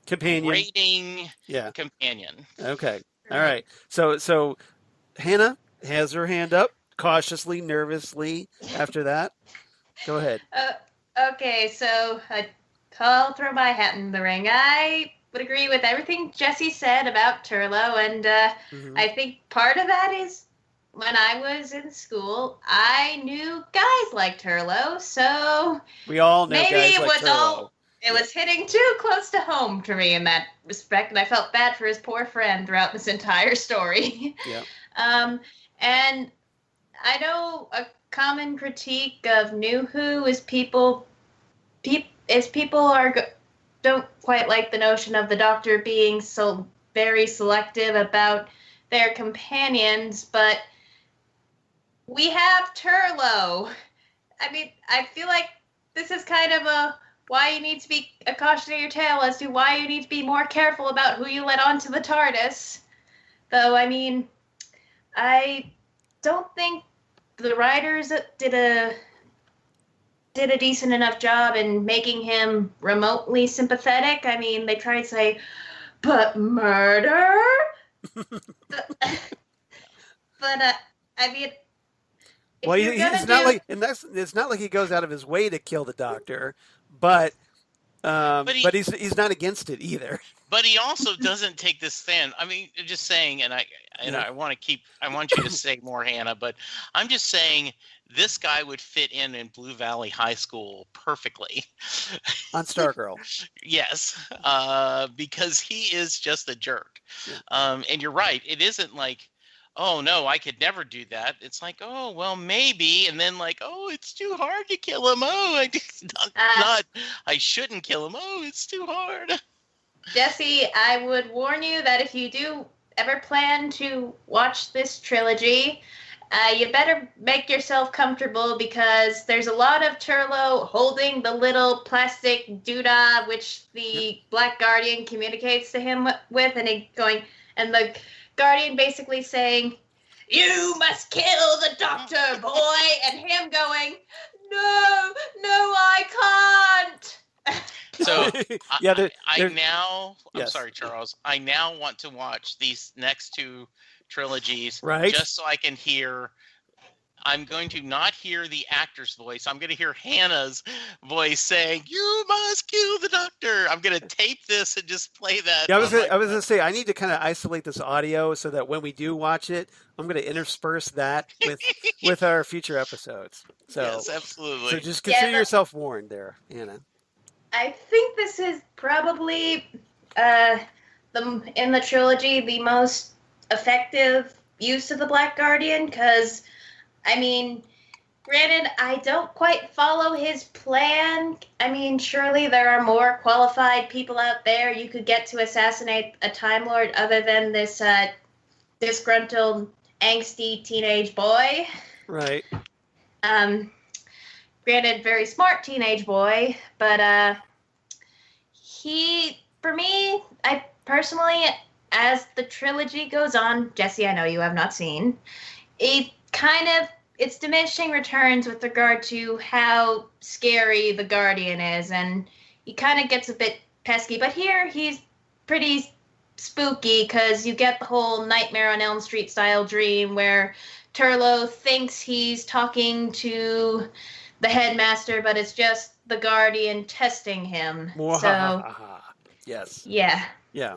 Speaker 2: companion.
Speaker 3: Rating companion.
Speaker 2: Okay. All right. So Hannah has her hand up cautiously, nervously after that. Go ahead.
Speaker 4: Okay, so I'll throw my hat in the ring. I would agree with everything Jesse said about Turlough, and I think part of that is when I was in school, I knew guys like Turlough, so
Speaker 2: we all know
Speaker 4: maybe
Speaker 2: guys
Speaker 4: it
Speaker 2: like
Speaker 4: was
Speaker 2: Turlough.
Speaker 4: It was hitting too close to home to me in that respect, and I felt bad for his poor friend throughout this entire story.
Speaker 2: Yeah.
Speaker 4: And I know a common critique of New Who is people don't quite like the notion of the Doctor being so very selective about their companions, but we have Turlough. I mean, I feel like this is kind of why you need to be a cautionary tale as to why you need to be more careful about who you let onto the TARDIS. Though, I mean, I don't think the writers did a decent enough job in making him remotely sympathetic. I mean, they tried to say, but murder? I mean,
Speaker 2: well, it's not like he goes out of his way to kill the Doctor, but But he's not against it either.
Speaker 3: But he also doesn't take this stand. I mean, just saying, and I want you to say more, Hannah, but I'm just saying this guy would fit in Blue Valley High School perfectly.
Speaker 2: On Stargirl.
Speaker 3: Yes, because he is just a jerk. Yeah. And you're right. It isn't like, oh no, I could never do that. It's like, oh well, maybe, and then like, oh, it's too hard to kill him. Oh, I shouldn't kill him. Oh, it's too hard.
Speaker 4: Jesse, I would warn you that if you do ever plan to watch this trilogy, you better make yourself comfortable because there's a lot of Turlough holding the little plastic doodah which the Black Guardian communicates to him with, and the Guardian basically saying, "You must kill the Doctor, boy," and him going, "No, I can't."
Speaker 3: So
Speaker 2: I'm
Speaker 3: sorry, Charles. I now want to watch these next two trilogies,
Speaker 2: right?
Speaker 3: Just so I can hear. I'm going to not hear the actor's voice. I'm going to hear Hannah's voice saying, "You must kill the Doctor." I'm going to tape this and just play that.
Speaker 2: Yeah, I was going to say, I need to kind of isolate this audio so that when we do watch it, I'm going to intersperse that with our future episodes. So,
Speaker 3: yes, absolutely.
Speaker 2: So just consider yourself warned there, Hannah.
Speaker 4: I think this is probably in the trilogy the most effective use of the Black Guardian because, I mean, granted, I don't quite follow his plan. I mean, surely there are more qualified people out there you could get to assassinate a Time Lord other than this disgruntled, angsty teenage boy.
Speaker 2: Right.
Speaker 4: Granted, very smart teenage boy, but for me, I personally, as the trilogy goes on, Jesse, I know you have not seen, it's diminishing returns with regard to how scary the Guardian is, and he kind of gets a bit pesky, but here he's pretty spooky because you get the whole Nightmare on Elm Street style dream where Turlough thinks he's talking to the headmaster, but it's just the Guardian testing him. So,
Speaker 2: yes.
Speaker 4: Yeah.
Speaker 2: Yeah.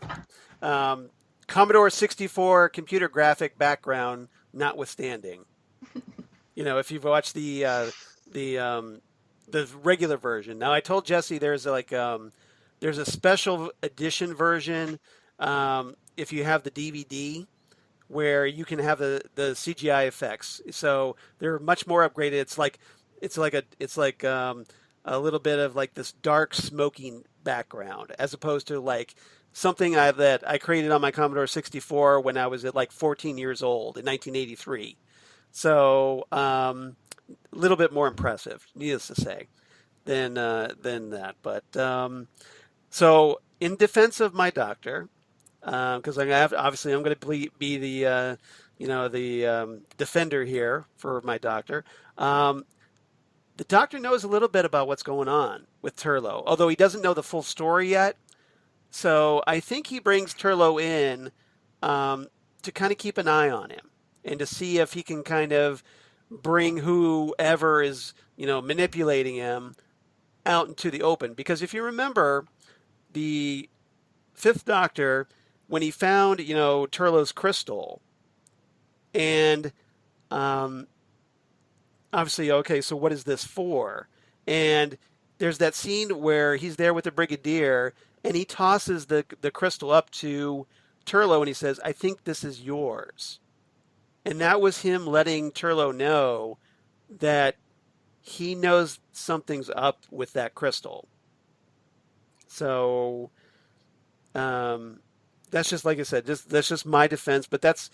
Speaker 2: Commodore 64 computer graphic background notwithstanding. If you've watched the regular version. Now I told Jesse there's there's a special edition version if you have the DVD where you can have the CGI effects. So they're much more upgraded. It's like a little bit of like this dark smoking background as opposed to like something that I created on my Commodore 64 when I was at like 14 years old in 1983. So a little bit more impressive, needless to say, than that. But so in defense of my doctor, because I'm going to be the defender here for my doctor. The doctor knows a little bit about what's going on with Turlough, although he doesn't know the full story yet. So I think he brings Turlough in to kind of keep an eye on him and to see if he can kind of bring whoever is, manipulating him out into the open. Because if you remember, the Fifth Doctor, when he found, Turlough's crystal, and obviously, okay, so what is this for? And there's that scene where he's there with the Brigadier, and he tosses the crystal up to Turlough, and he says, "I think this is yours." And that was him letting Turlough know that he knows something's up with that crystal. So that's just, like I said, that's just my defense. But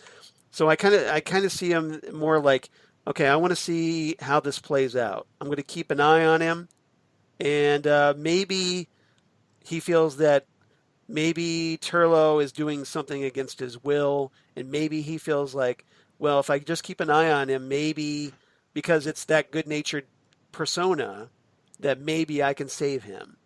Speaker 2: so I kind of see him more like, okay, I want to see how this plays out. I'm going to keep an eye on him, and maybe he feels that maybe Turlough is doing something against his will, and maybe he feels like, well, if I just keep an eye on him, maybe because it's that good-natured persona, that maybe I can save him.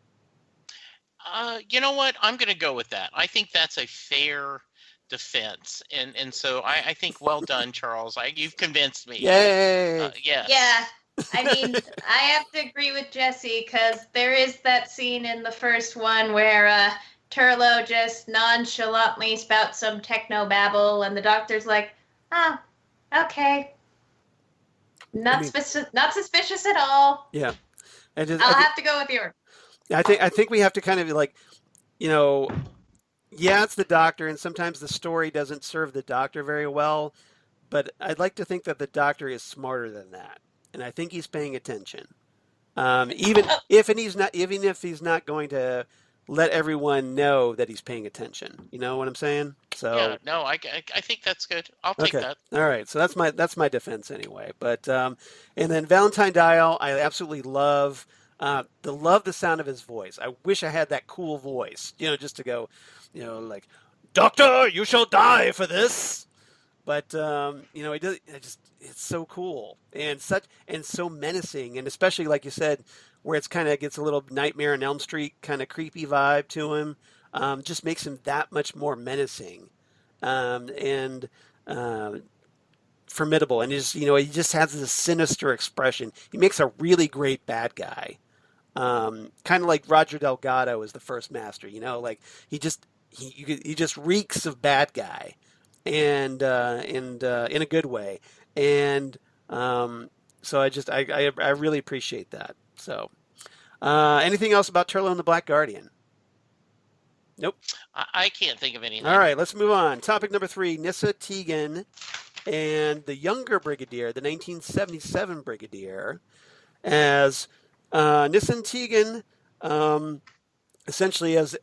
Speaker 3: You know what? I'm going to go with that. I think that's a fair defense, and so I think well done, Charles. You've convinced me.
Speaker 2: Yay!
Speaker 3: Yeah.
Speaker 4: Yeah. I mean, I have to agree with Jesse because there is that scene in the first one where Turlough just nonchalantly spouts some techno babble, and the doctor's like, "Oh, okay,
Speaker 2: I mean,
Speaker 4: not suspicious at all.
Speaker 2: yeah.
Speaker 4: I'll have to go with your."
Speaker 2: I think we have to kind of like, you know, yeah, it's the doctor, and sometimes the story doesn't serve the doctor very well. But I'd like to think that the doctor is smarter than that, and I think he's paying attention. Even if he's not going to let everyone know that he's paying attention. You know what I'm saying?
Speaker 3: Yeah,
Speaker 2: So
Speaker 3: no, I think that's good. I'll take
Speaker 2: okay,
Speaker 3: that.
Speaker 2: all right. So that's my defense anyway. But and then Valentine Dyall, I absolutely love. Love the sound of his voice. I wish I had that cool voice, just to go, like, Doctor, you shall die for this. But it does. It's so cool and so menacing, and especially like you said, where it's kind of gets a little Nightmare on Elm Street kind of creepy vibe to him. Just makes him that much more menacing, and formidable. And he just has this sinister expression. He makes a really great bad guy. Kind of like Roger Delgado is the first master. Like he just reeks of bad guy, and in a good way. And so I really appreciate that. So anything else about Turlough and the Black Guardian? Nope.
Speaker 3: I can't think of anything.
Speaker 2: All right, let's move on. Topic number 3: Nyssa Tegan and the younger Brigadier, the 1977 Brigadier, as Nyssa and Tegan, essentially as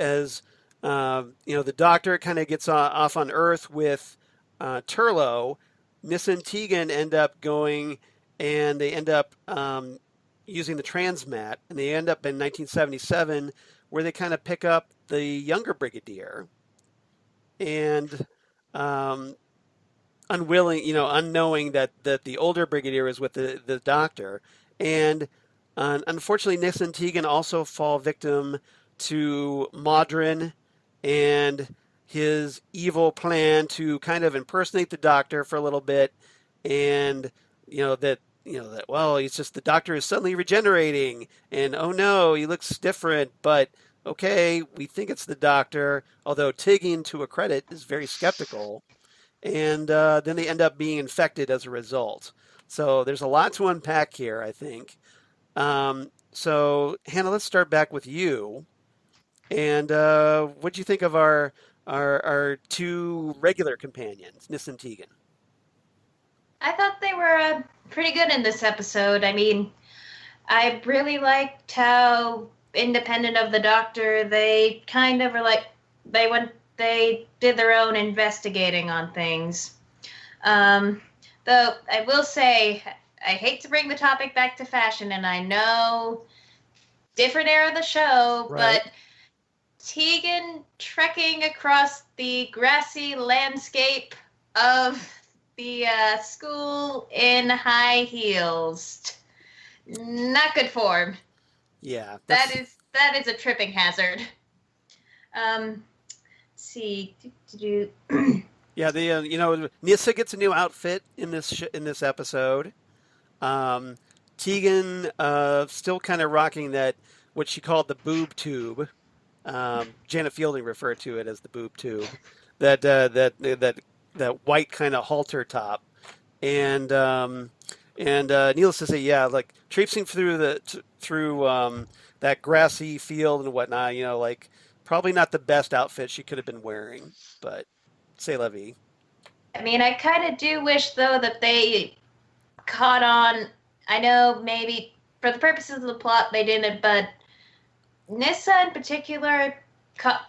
Speaker 2: the doctor kind of gets off on Earth with Turlough. Nyssa and Tegan end up going, and they end up using the transmat, and they end up in 1977, where they kind of pick up the younger Brigadier, and unknowing that the older Brigadier is with the doctor, and unfortunately, Nyssa and Tegan also fall victim to Mawdryn and his evil plan to kind of impersonate the doctor for a little bit, and well, it's just the doctor is suddenly regenerating, and oh no, he looks different, but okay, we think it's the doctor, although Tegan, to a credit, is very skeptical, and then they end up being infected as a result. So there's a lot to unpack here, I think. So Hannah, let's start back with you. And what do you think of our two regular companions, Nyssa and Tegan?
Speaker 4: I thought they were pretty good in this episode. I mean, I really liked how independent of the doctor they kind of were. Like they did their own investigating on things. Though I will say, I hate to bring the topic back to fashion, and I know different era of the show,
Speaker 2: Right.
Speaker 4: but Tegan trekking across the grassy landscape of the school in high heels, not good form.
Speaker 2: Yeah.
Speaker 4: That is a tripping hazard. Let's see.
Speaker 2: Yeah, Nyssa gets a new outfit in this episode. Tegan still kind of rocking that, what she called the boob tube. Janet Fielding referred to it as the boob tube. That white kind of halter top, and needless to say, yeah, like traipsing through that grassy field and whatnot. Like probably not the best outfit she could have been wearing, but c'est la vie.
Speaker 4: I mean, I kind of do wish, though, that they caught on. I know maybe for the purposes of the plot they didn't, but Nyssa in particular,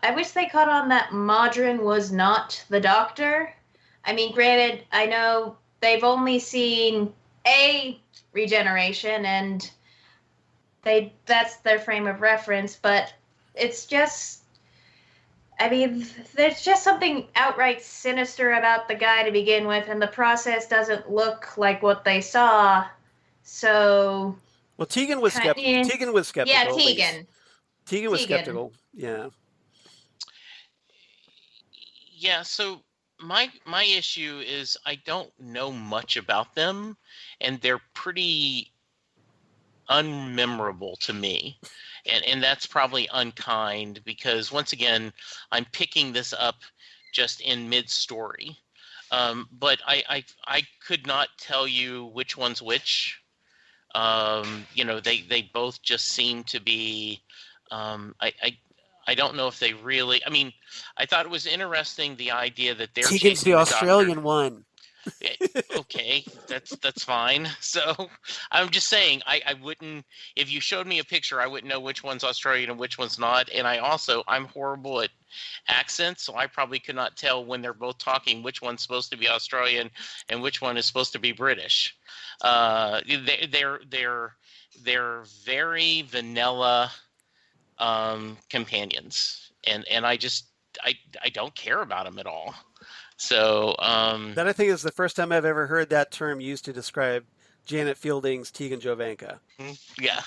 Speaker 4: I wish they caught on that Mawdryn was not the doctor. I mean, granted, I know they've only seen a regeneration, and that's their frame of reference, but it's just, I mean, there's just something outright sinister about the guy to begin with, and the process doesn't look like what they saw. So,
Speaker 2: well, Tegan was skeptical. Tegan was skeptical.
Speaker 4: Yeah, Tegan.
Speaker 2: Tegan was skeptical. Yeah.
Speaker 3: Yeah. So my issue is I don't know much about them, and they're pretty unmemorable to me. And that's probably unkind because, once again, I'm picking this up just in mid-story. But I could not tell you which one's which. They both just seem to be. I don't know if they really. I mean, I thought it was interesting the idea that they're
Speaker 2: Tegan's
Speaker 3: chasing
Speaker 2: the
Speaker 3: the
Speaker 2: Australian
Speaker 3: doctor.
Speaker 2: one.
Speaker 3: Okay, that's fine. So I'm just saying, I wouldn't, if you showed me a picture, I wouldn't know which one's Australian and which one's not. And I'm horrible at accents, so I probably could not tell when they're both talking which one's supposed to be Australian and which one is supposed to be British. They're very vanilla companions, and I don't care about them at all. So
Speaker 2: That, I think, is the first time I've ever heard that term used to describe Janet Fielding's Tegan Jovanka.
Speaker 3: yeah.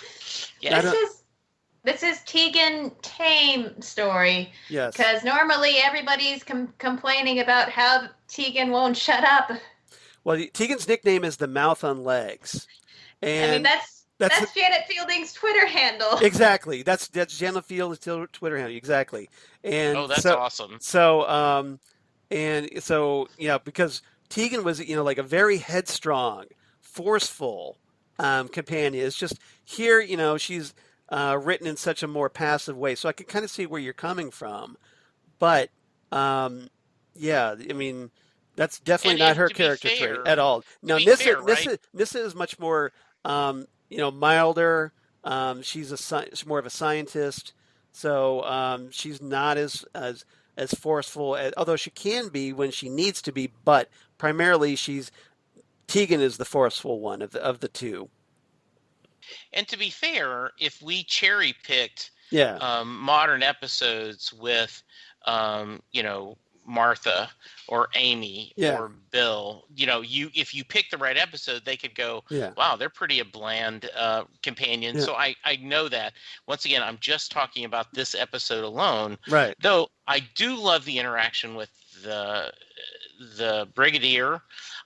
Speaker 4: This is Tegan Tame story.
Speaker 2: Yes.
Speaker 4: Because normally everybody's complaining about how Tegan won't shut up.
Speaker 2: Well, Tegan's nickname is the Mouth on Legs, and
Speaker 4: I mean, that's Janet Fielding's Twitter handle.
Speaker 2: exactly. That's Janet Fielding's Twitter handle. Exactly. And
Speaker 3: that's awesome.
Speaker 2: So, because Tegan was, like a very headstrong, forceful companion. It's just here, she's written in such a more passive way. So I can kind of see where you're coming from. But, yeah, I mean, that's definitely not her character trait at all. Now, Nissa is much more, milder. She's more of a scientist. So she's not as forceful, although she can be when she needs to be, but primarily Tegan is the forceful one of the two.
Speaker 3: And to be fair, if we cherry picked modern episodes with Martha or Amy or Bill, if you pick the right episode, they could go, wow, they're pretty a bland companion. So I know that. Once again, I'm just talking about this episode alone.
Speaker 2: Right.
Speaker 3: Though I do love the interaction with the Brigadier.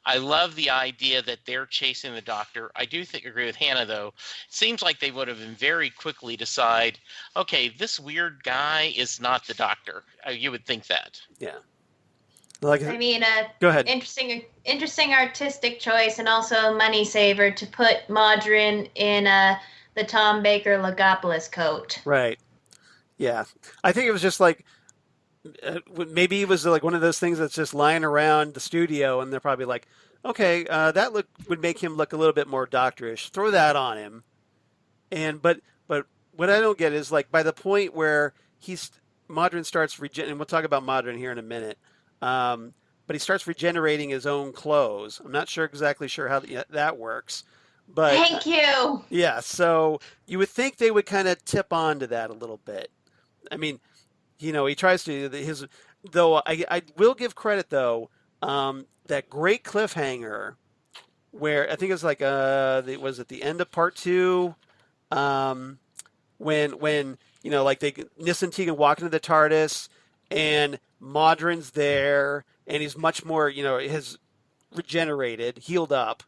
Speaker 3: I love the idea that they're chasing the doctor. I do agree with Hannah, though. It seems like they would have been very quickly decide, okay, this weird guy is not the doctor. You would think that.
Speaker 2: Yeah.
Speaker 4: Go ahead. Interesting artistic choice, and also money saver to put Mawdryn in the Tom Baker Logopolis coat.
Speaker 2: Right. Yeah. I think it was just like, maybe it was like one of those things that's just lying around the studio, and they're probably like, okay, that would make him look a little bit more doctorish. Throw that on him. But what I don't get is, like, by the point where Mawdryn starts and we'll talk about Mawdryn here in a minute. But he starts regenerating his own clothes. I'm not exactly sure how that works. But
Speaker 4: thank you.
Speaker 2: Yeah, so you would think they would kind of tip on to that a little bit. I mean, he tries to though I will give credit, though, that great cliffhanger where I think it was like it was at the end of part 2, when Nis and Tegan walk into the TARDIS and Mawdryn's there and he's much more has regenerated, healed up,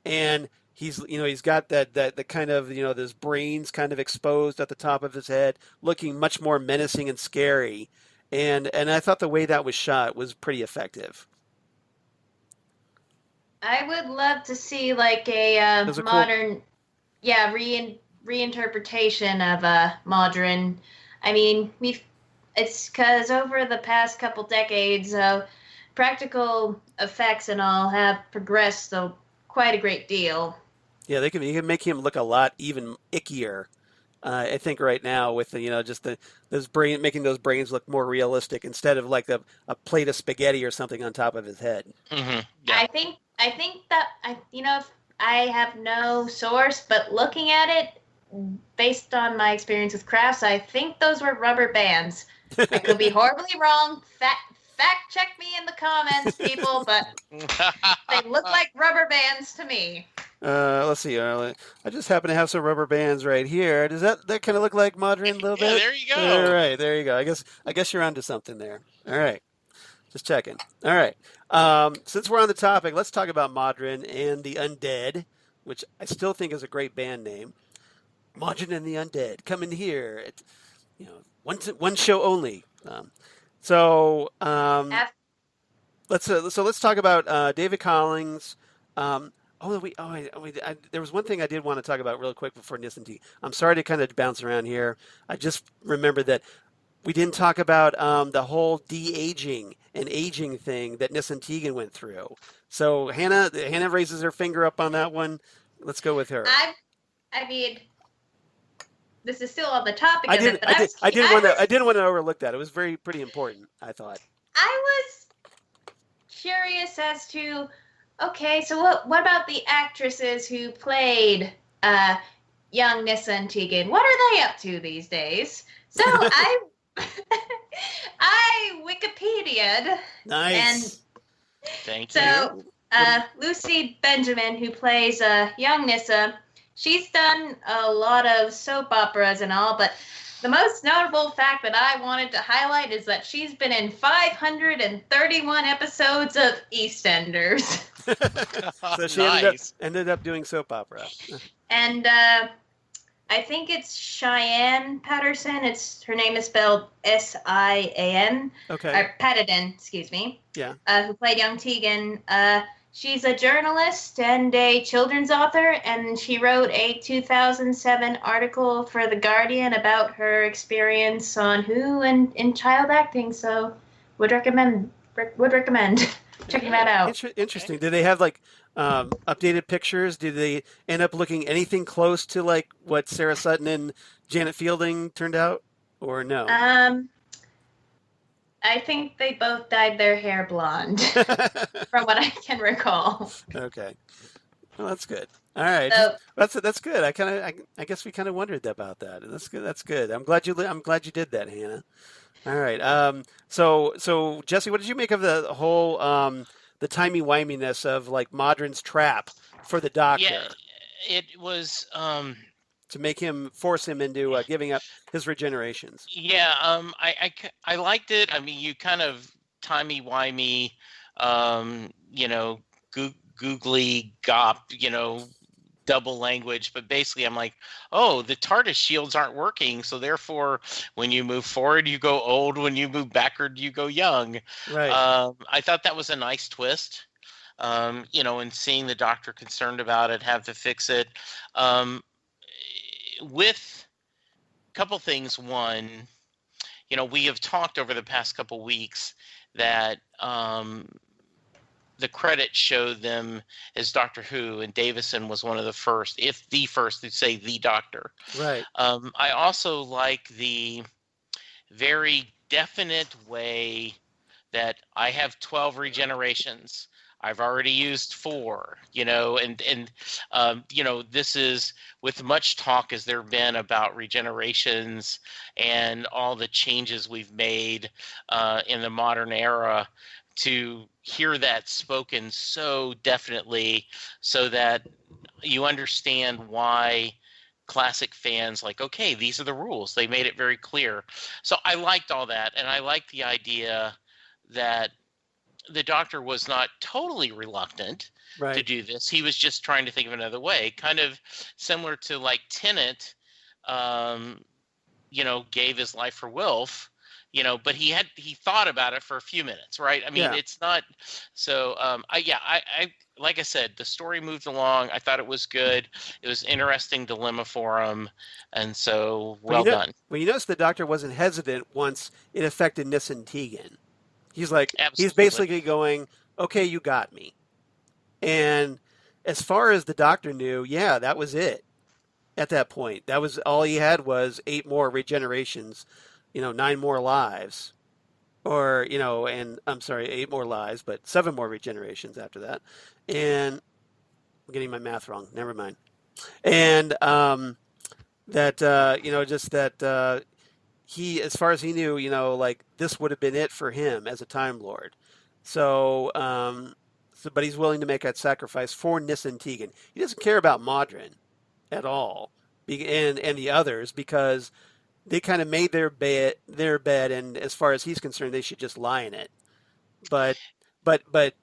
Speaker 2: and he's got that kind of this brains kind of exposed at the top of his head, looking much more menacing and scary, and I thought the way that was shot was pretty effective.
Speaker 4: I would love to see like a modern, reinterpretation of Mawdryn. I mean, it's because over the past couple decades, practical effects and all have progressed quite a great deal.
Speaker 2: Yeah, you can make him look a lot even ickier. I think right now with just making those brains look more realistic instead of like a plate of spaghetti or something on top of his head.
Speaker 3: Mm-hmm. Yeah.
Speaker 4: I think that I have no source, but looking at it based on my experience with crafts, I think those were rubber bands. I could be horribly wrong. Fact check me in the comments, people, but they look like rubber bands to me.
Speaker 2: Let's see. I just happen to have some rubber bands right here. Does that kind of look like Mawdryn a little bit?
Speaker 3: There you go.
Speaker 2: All right, there you go. I guess you're onto something there. All right, just checking. All right. Since we're on the topic, let's talk about Mawdryn and the Undead, which I still think is a great band name. Mawdryn and the Undead coming here. It's, one show only. So
Speaker 4: Af-
Speaker 2: let's talk about David Collins. There was one thing I did want to talk about real quick before Nissen T. I'm sorry to kind of bounce around here. I just remembered that we didn't talk about the whole de-aging and aging thing that Nissen Tegan went through. So Hannah raises her finger up on that one. Let's go with her.
Speaker 4: I mean, this is still on the topic
Speaker 2: I
Speaker 4: of
Speaker 2: did.
Speaker 4: it, but
Speaker 2: I didn't want to overlook that. It was pretty important, I thought.
Speaker 4: I was curious as to, okay, so what about the actresses who played young Nissa and Tegan? What are they up to these days? So I Wikipedia'd.
Speaker 2: Nice.
Speaker 3: Thank
Speaker 4: So
Speaker 3: you.
Speaker 4: Lucy Benjamin, who plays young Nissa, she's done a lot of soap operas and all, but the most notable fact that I wanted to highlight is that she's been in 531 episodes of EastEnders.
Speaker 2: So she
Speaker 3: Nice.
Speaker 2: ended up doing soap opera.
Speaker 4: And I think it's Cheyenne Patterson. Her name is spelled Sian.
Speaker 2: Okay.
Speaker 4: Or Patterson, excuse me.
Speaker 2: Yeah.
Speaker 4: Who played young Tegan. She's a journalist and a children's author, and she wrote a 2007 article for The Guardian about her experience on Who and in child acting. So, would recommend checking that out.
Speaker 2: Interesting. Did they have like updated pictures? Did they end up looking anything close to like what Sarah Sutton and Janet Fielding turned out, or no?
Speaker 4: I think they both dyed their hair blonde, from what I can recall.
Speaker 2: Okay. Well, that's good. All right.
Speaker 4: So,
Speaker 2: That's good. I guess we kind of wondered about that. That's good. That's good. I'm glad you did that, Hannah. All right. So Jesse, what did you make of the whole the timey-wiminess of like Mawdryn's trap for the Doctor
Speaker 3: Yeah, it was.
Speaker 2: to make him force him into giving up his regenerations?
Speaker 3: Yeah, I liked it. I mean, you kind of timey-wimey, googly gop, double language. But basically, I'm like, oh, the TARDIS shields aren't working. So therefore, when you move forward, you go old. When you move backward, you go young.
Speaker 2: Right.
Speaker 3: I thought that was a nice twist. And seeing the Doctor concerned about it, have to fix it. With a couple things. One, we have talked over the past couple weeks that the credits showed them as Doctor Who, and Davison was one of the first, if the first, to say the Doctor.
Speaker 2: Right.
Speaker 3: I also like the very definite way that I have 12 regenerations. I've already used 4, and this is with much talk as there been about regenerations and all the changes we've made in the modern era, to hear that spoken so definitely, so that you understand why classic fans like, okay, these are the rules. They made it very clear. So I liked all that, and I liked the idea that the Doctor was not totally reluctant to do this. He was just trying to think of another way, kind of similar to like Tennant, gave his life for Wilf, but he thought about it for a few minutes, right? I mean, It's not so. I like I said, the story moved along. I thought it was good. It was an interesting dilemma for him, and so well done.
Speaker 2: Well, you notice the Doctor wasn't hesitant once it affected Nissen Tegan. He's like,
Speaker 3: Absolutely.
Speaker 2: He's basically going, okay, you got me. And as far as the Doctor knew, yeah, that was it at that point. That was all he had, was 8 more regenerations, 9 more lives. Or, and I'm sorry, 8 more lives, but 7 more regenerations after that. And I'm getting my math wrong. Never mind. And he, as far as he knew, like this would have been it for him as a Time Lord. So, but he's willing to make that sacrifice for Nissen Tegan. He doesn't care about Mawdryn at all, and the others, because they kind of made their bed, and as far as he's concerned, they should just lie in it. But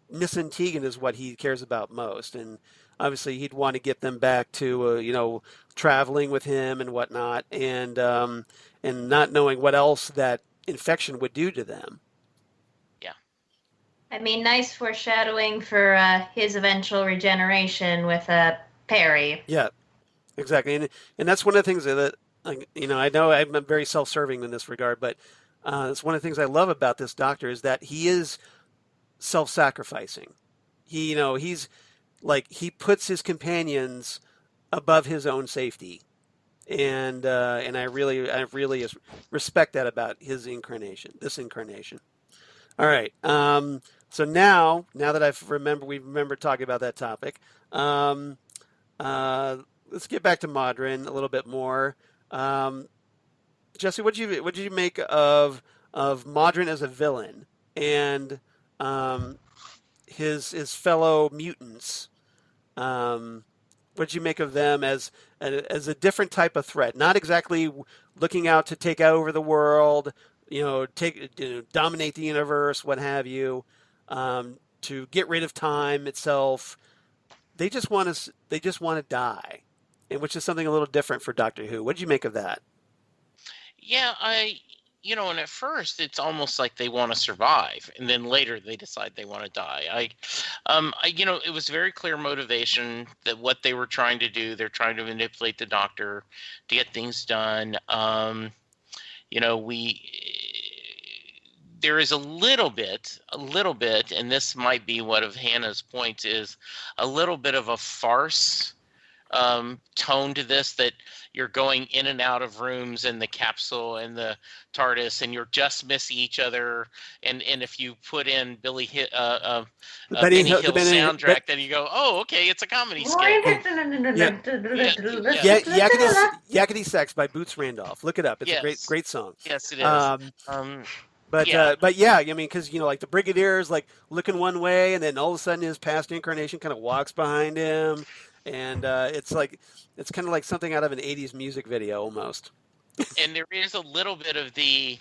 Speaker 2: Nissen Tegan is what he cares about most, and obviously he'd want to get them back to traveling with him and whatnot, and not knowing what else that infection would do to them.
Speaker 3: Yeah.
Speaker 4: I mean, nice foreshadowing for his eventual regeneration with Perry.
Speaker 2: Yeah, exactly, and that's one of the things that I know I'm very self-serving in this regard, but it's one of the things I love about this Doctor is that he is self-sacrificing. He's like he puts his companions above his own safety, and I really respect that about his incarnation. This incarnation. All right. So now that we remember talking about that topic. Let's get back to Mawdryn a little bit more. Jesse, what did you make of Mawdryn as a villain and his fellow mutants? What did you make of them as a different type of threat? Not exactly looking out to take over the world, dominate the universe, what have you, to get rid of time itself. They just want to die, and which is something a little different for Doctor Who. What did you make of that?
Speaker 3: Yeah, and at first it's almost like they want to survive, and then later they decide they want to die. It was very clear motivation that what they were trying to do. They're trying to manipulate the Doctor to get things done. There is a little bit, and this might be one of Hannah's points, is a little bit of a farce tone to this, that you're going in and out of rooms in the capsule and the TARDIS, and you're just missing each other. And if you put in Benny Hill soundtrack, then you go, oh, okay, it's a comedy skit.
Speaker 2: Yakety Sax by Boots Randolph. Look it up. It's a great song.
Speaker 3: Yes, it is.
Speaker 2: But yeah, I mean, because like the Brigadier is like looking one way, and then all of a sudden his past incarnation kind of walks behind him, and it's kind of like something out of an '80s music video almost.
Speaker 3: And there is a little bit of the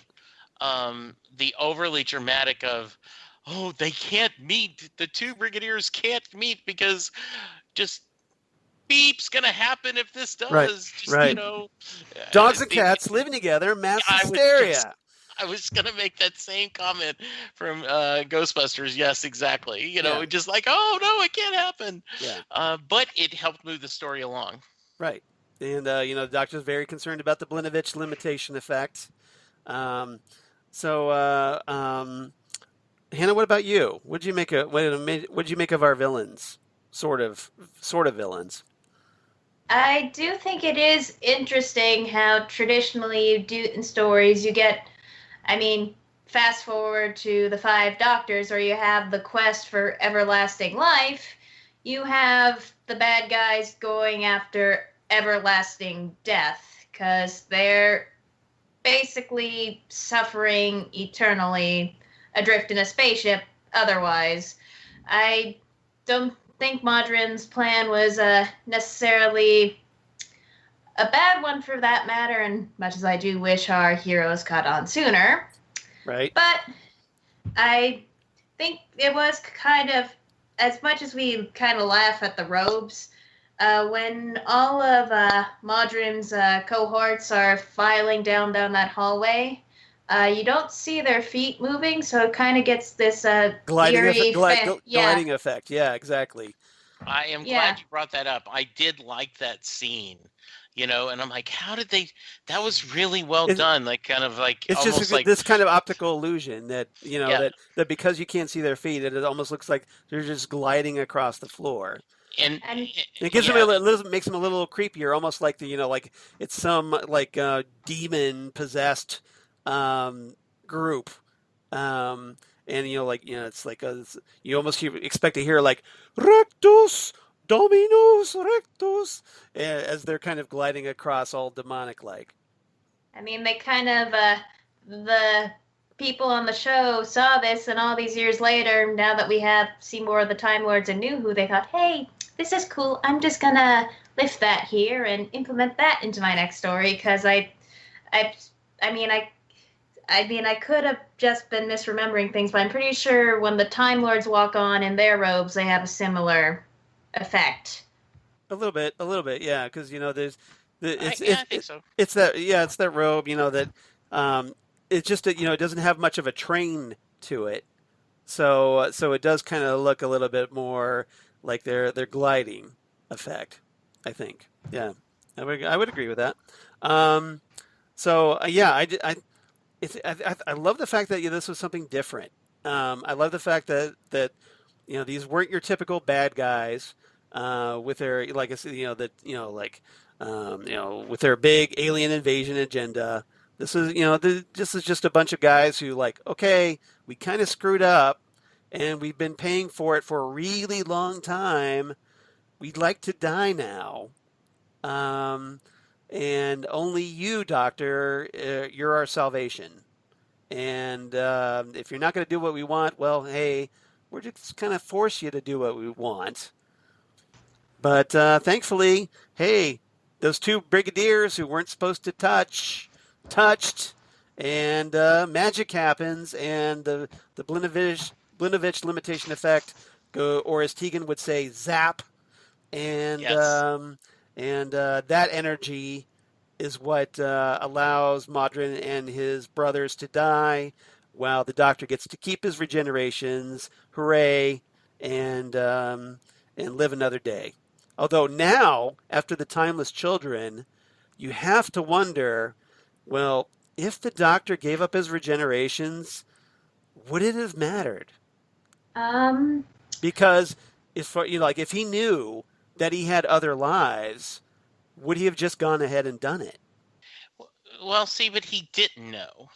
Speaker 3: overly dramatic of, oh, they can't meet. The two Brigadiers can't meet because just beep's gonna happen if this does.
Speaker 2: Right. Dogs and cats living together, mass hysteria.
Speaker 3: I was going to make that same comment from Ghostbusters. Yes, exactly. Just like, oh, no, it can't happen.
Speaker 2: Yeah.
Speaker 3: But it helped move the story along.
Speaker 2: Right. And, the Doctor's very concerned about the Blinovitch limitation effect. Hannah, what about you? What did you make of our villains? Sort of villains.
Speaker 4: I do think it is interesting how traditionally you do in stories, you get... fast forward to the Five Doctors, or you have the quest for everlasting life, you have the bad guys going after everlasting death, because they're basically suffering eternally adrift in a spaceship otherwise. I don't think Mawdryn's plan was necessarily a bad one for that matter, and much as I do wish our heroes caught on sooner.
Speaker 2: Right.
Speaker 4: But I think it was kind of, as much as we kind of laugh at the robes, when all of Mawdryn's cohorts are filing down that hallway, you don't see their feet moving, so it kind of gets this
Speaker 2: gliding effect. Yeah, exactly.
Speaker 3: I am glad you brought that up. I did like that scene. And I'm like, how did they? That was really well done. Like, kind of like
Speaker 2: it's
Speaker 3: almost
Speaker 2: just
Speaker 3: like
Speaker 2: this kind of optical illusion that that because you can't see their feet, it almost looks like they're just gliding across the floor.
Speaker 3: And
Speaker 2: it gives them makes them a little creepier, almost like like it's some like demon possessed group. And it's like you almost expect to hear like Rectus Dominus Rectus, as they're kind of gliding across, all demonic-like.
Speaker 4: They kind of, the people on the show saw this, and all these years later, now that we have seen more of the Time Lords and knew who, they thought, hey, this is cool, I'm just gonna lift that here and implement that into my next story, because I could have just been misremembering things, but I'm pretty sure when the Time Lords walk on in their robes, they have a similar effect
Speaker 2: A little bit, yeah, because there's
Speaker 3: I think so.
Speaker 2: it's that robe, that it's just that it doesn't have much of a train to it, so it does kind of look a little bit more like they're gliding effect, I think. Yeah, I would agree with that. Yeah, I love the fact that this was something different. I love the fact that these weren't your typical bad guys with their, like I said, with their big alien invasion agenda. This is just a bunch of guys who okay, we kind of screwed up, and we've been paying for it for a really long time. We'd like to die now. And only you, Doctor, you're our salvation. And if you're not going to do what we want, well, hey, we're just kind of force you to do what we want. But thankfully, hey, those two brigadiers who weren't supposed to touched, and magic happens, and the Blinovitch limitation effect, or as Tegan would say, zap, and
Speaker 3: Yes.
Speaker 2: That energy is what allows Mawdryn and his brothers to die, while the Doctor gets to keep his regenerations. Hooray! And live another day. Although now, after the Timeless Children, you have to wonder, well, if the Doctor gave up his regenerations, would it have mattered? Because if he knew that he had other lives, would he have just gone ahead and done it?
Speaker 3: Well, see, but he didn't know.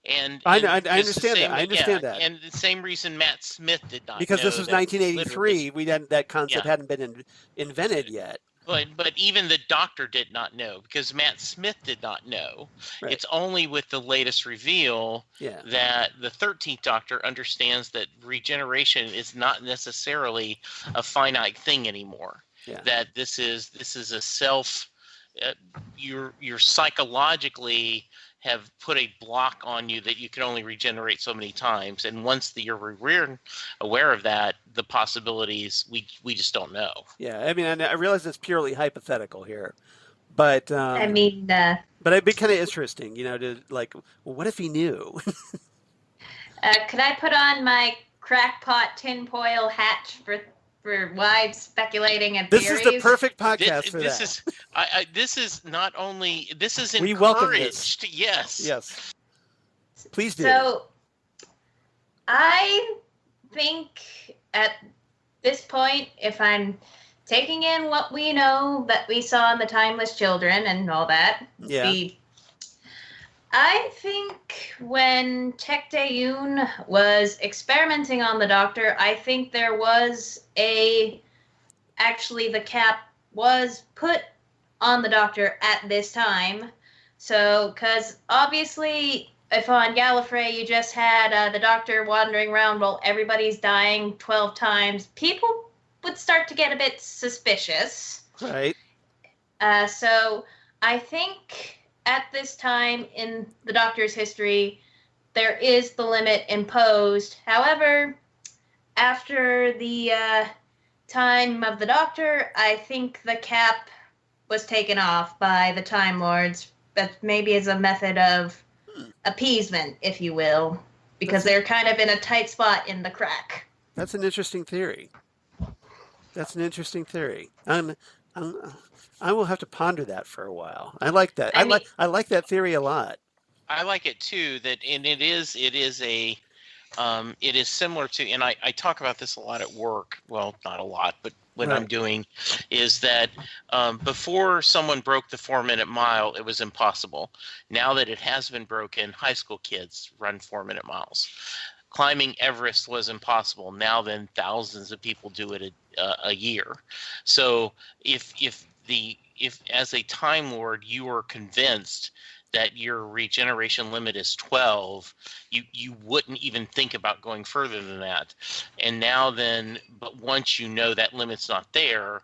Speaker 3: And
Speaker 2: I
Speaker 3: it's the
Speaker 2: understand
Speaker 3: same,
Speaker 2: that. I understand that.
Speaker 3: And the same reason Matt Smith did not
Speaker 2: Because
Speaker 3: know
Speaker 2: this was
Speaker 3: that
Speaker 2: 1983. That concept
Speaker 3: Yeah.
Speaker 2: hadn't been invented yet.
Speaker 3: But even the Doctor did not know, because Matt Smith did not know.
Speaker 2: Right.
Speaker 3: It's only with the latest reveal
Speaker 2: Yeah.
Speaker 3: that the 13th Doctor understands that regeneration is not necessarily a finite thing anymore.
Speaker 2: Yeah.
Speaker 3: That this is a self. You're psychologically have put a block on you that you can only regenerate so many times, and once you're aware of that, the possibilities we just don't know.
Speaker 2: Yeah, I mean, I realize it's purely hypothetical here, but
Speaker 4: but
Speaker 2: it'd be kind of interesting, to well, what if he knew?
Speaker 4: could I put on my crackpot tinfoil hat for wide speculating and
Speaker 2: This
Speaker 4: theories?
Speaker 2: is the perfect podcast for
Speaker 3: this
Speaker 2: that.
Speaker 3: This is not only this is
Speaker 2: We welcome this.
Speaker 3: encouraged. Yes.
Speaker 2: Yes. Please do.
Speaker 4: So, I think at this point, if I'm taking in what we know that we saw in the Timeless Children and all that,
Speaker 2: Yeah.
Speaker 4: I think when Tech-Dayun was experimenting on the Doctor, I think there was actually the cap was put on the Doctor at this time. So, because obviously, if on Gallifrey you just had the Doctor wandering around while everybody's dying 12 times, people would start to get a bit suspicious.
Speaker 2: Right.
Speaker 4: So, I think at this time in the Doctor's history, there is the limit imposed. However, after the time of the Doctor, I think the cap was taken off by the Time Lords, but maybe as a method of appeasement, if you will, because they're kind of in a tight spot in the crack.
Speaker 2: That's an interesting theory. I will have to ponder that for a while. I like that. I like that theory a lot.
Speaker 3: I like it too. And it is similar to, and I talk about this a lot at work. Well, not a lot, but when
Speaker 2: Right.
Speaker 3: I'm doing, is that before someone broke the 4-minute mile, it was impossible. Now that it has been broken, high school kids run 4-minute miles. Climbing Everest was impossible. Now then, thousands of people do it a year. So if as a Time Lord you are convinced that your regeneration limit is 12, you wouldn't even think about going further than that. And now then, but once you know that limit's not there,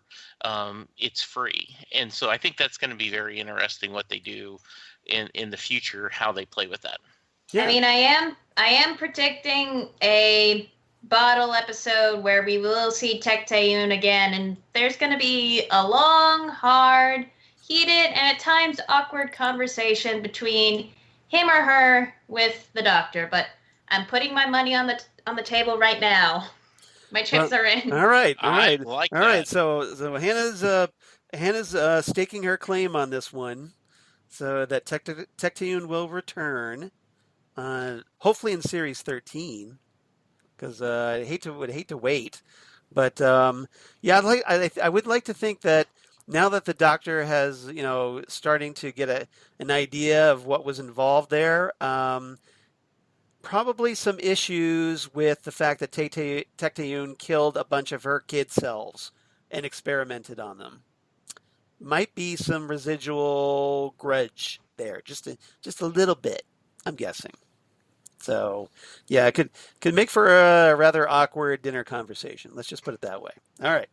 Speaker 3: it's free. And so I think that's going to be very interesting what they do in the future, how they play with that.
Speaker 2: Yeah.
Speaker 4: I mean, I am predicting a bottle episode where we will see Tecteun again, and there's going to be a long, hard, heated, and at times awkward conversation between him or her with the Doctor. But I'm putting my money on the table right now. My chips are in.
Speaker 2: All right.
Speaker 3: I like
Speaker 2: All right.
Speaker 3: that.
Speaker 2: So Hannah's staking her claim on this one, so that Tecteun will return, hopefully in series 13, because I would hate to wait, but yeah, I would like to think that now that the Doctor has starting to get an idea of what was involved there. Probably some issues with the fact that Tecteun killed a bunch of her kid selves and experimented on them. Might be some residual grudge there, just a little bit, I'm guessing. So, yeah, it could make for a rather awkward dinner conversation. Let's just put it that way. All right.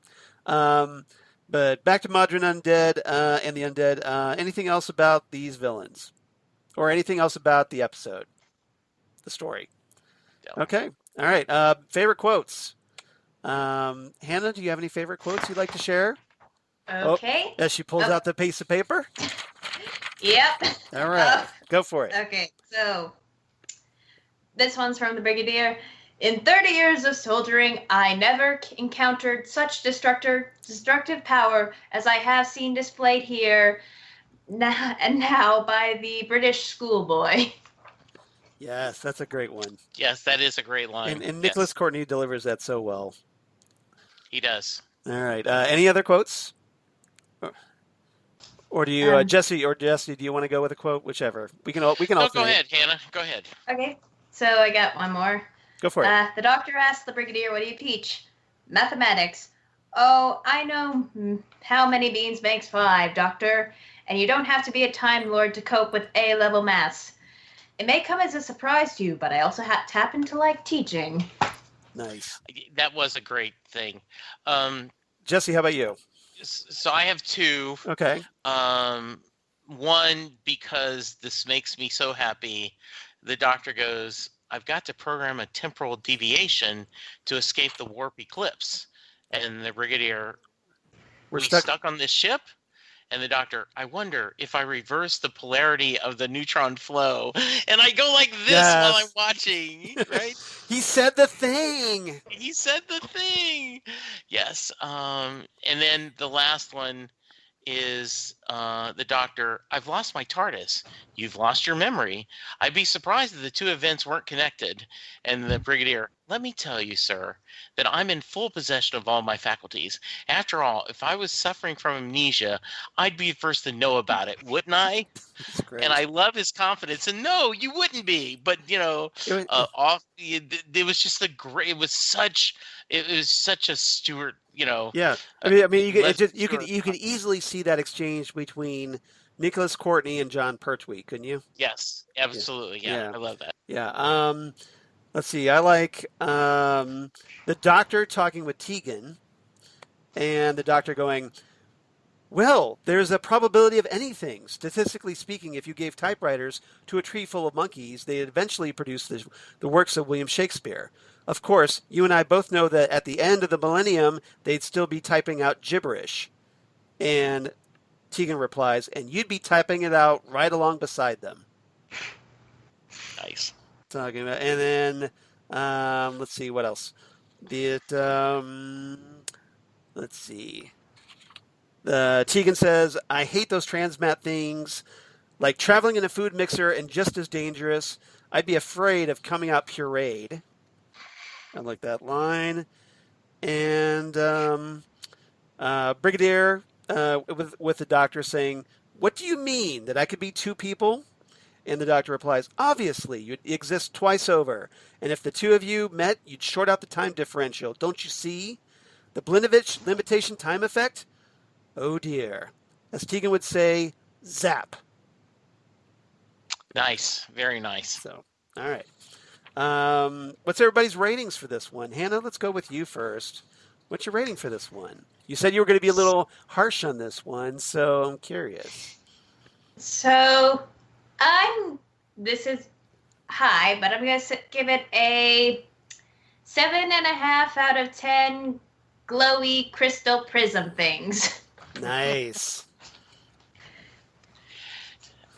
Speaker 2: But back to Mawdryn Undead and the Undead. Anything else about these villains? Or anything else about the episode? The story. Okay. All right. Favorite quotes. Hannah, do you have any favorite quotes you'd like to share?
Speaker 4: Okay.
Speaker 2: As she pulls out the piece of paper.
Speaker 4: Yep.
Speaker 2: All right. Go for it.
Speaker 4: Okay. So this one's from the Brigadier. In 30 years of soldiering, I never encountered such destructive power as I have seen displayed here now by the British schoolboy.
Speaker 2: Yes, that's a great one.
Speaker 3: Yes, that is a great line.
Speaker 2: And Nicholas Courtney delivers that so well.
Speaker 3: He does.
Speaker 2: All right. Any other quotes? Or do you, Jesse, do you want to go with a quote? Whichever. We can all.
Speaker 3: Go ahead, Hannah. Go ahead.
Speaker 4: Okay. So I got one more.
Speaker 2: Go for it.
Speaker 4: The Doctor asked the Brigadier, "What do you teach?" "Mathematics." "Oh, I know how many beans makes 5, Doctor, and you don't have to be a Time Lord to cope with A-level maths. It may come as a surprise to you, but I also happen to like teaching."
Speaker 2: Nice.
Speaker 3: That was a great thing.
Speaker 2: Jesse, how about you?
Speaker 3: So I have two.
Speaker 2: Okay.
Speaker 3: One, because this makes me so happy. The Doctor goes, "I've got to program a temporal deviation to escape the warp eclipse." And the Brigadier, "We stuck on this ship?" And the Doctor, "I wonder if I reverse the polarity of the neutron flow." And I go like this while I'm watching, right?
Speaker 2: He said the thing.
Speaker 3: He said the thing. Yes. And then the last one is the Doctor, "I've lost my TARDIS. You've lost your memory. I'd be surprised if the two events weren't connected." And the Brigadier, "Let me tell you, sir, that I'm in full possession of all my faculties. After all, if I was suffering from amnesia, I'd be the first to know about it, wouldn't I?" And I love his confidence. And no, you wouldn't be. But it was just it was such a Stewart.
Speaker 2: Yeah. I mean, you could easily see that exchange between Nicholas Courtney and John Pertwee, couldn't you?
Speaker 3: Yes, absolutely. Yeah. I love that.
Speaker 2: Yeah. Let's see. I like the Doctor talking with Tegan, and the Doctor going, "Well, there's a probability of anything. Statistically speaking, if you gave typewriters to a tree full of monkeys, they'd eventually produce the works of William Shakespeare. Of course, you and I both know that at the end of the millennium, they'd still be typing out gibberish." And Tegan replies, "And you'd be typing it out right along beside them."
Speaker 3: Nice.
Speaker 2: Talking about, and then let's see what else. Let's see. Tegan says, "I hate those transmat things, like traveling in a food mixer and just as dangerous. I'd be afraid of coming out pureed." I like that line. And Brigadier with the Doctor saying, "What do you mean, that I could be two people?" And the Doctor replies, "Obviously, you'd exist twice over. And if the two of you met, you'd short out the time differential. Don't you see? The Blinovitch limitation time effect? Oh dear." As Tegan would say, zap.
Speaker 3: Nice. Very nice.
Speaker 2: So, all right. What's everybody's ratings for this one? Hannah, let's go with you first. What's your rating for this one? You said you were going to be a little harsh on this one, so I'm curious.
Speaker 4: So, this is high, but I'm going to give it a 7.5 out of 10 glowy crystal prism things.
Speaker 2: Nice.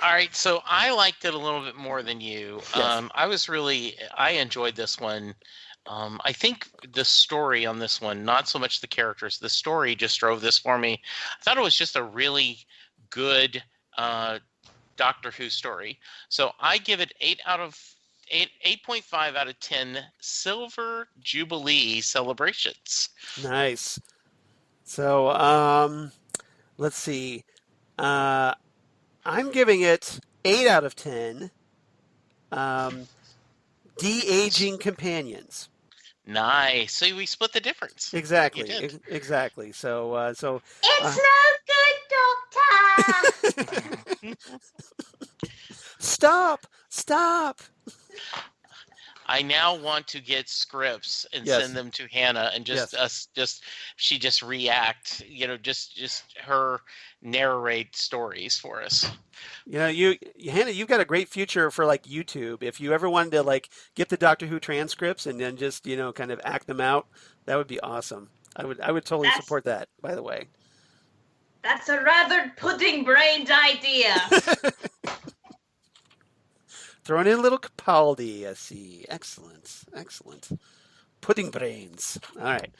Speaker 3: All right, so I liked it a little bit more than you.
Speaker 2: Yes.
Speaker 3: I enjoyed this one. I think the story on this one, not so much the characters, the story just drove this for me. I thought it was just a really good Doctor Who story. So I give it 8.5 out of 10 Silver Jubilee celebrations.
Speaker 2: Nice. So, let's see. I'm giving it 8 out of 10 de-aging companions.
Speaker 3: Nice. So we split the difference.
Speaker 2: Exactly.
Speaker 3: You did.
Speaker 2: Exactly. So,
Speaker 4: It's no good, Doctor!
Speaker 2: stop!
Speaker 3: I now want to get scripts and
Speaker 2: Yes.
Speaker 3: send them to Hannah and she just react, just her narrate stories for us.
Speaker 2: Hannah, you've got a great future for like YouTube. If you ever wanted to like get the Doctor Who transcripts and then just, kind of act them out, that would be awesome. I would totally support that, by the way.
Speaker 4: That's a rather pudding-brained idea.
Speaker 2: Throwing in a little Capaldi, I see. Excellent. Pudding brains. All right.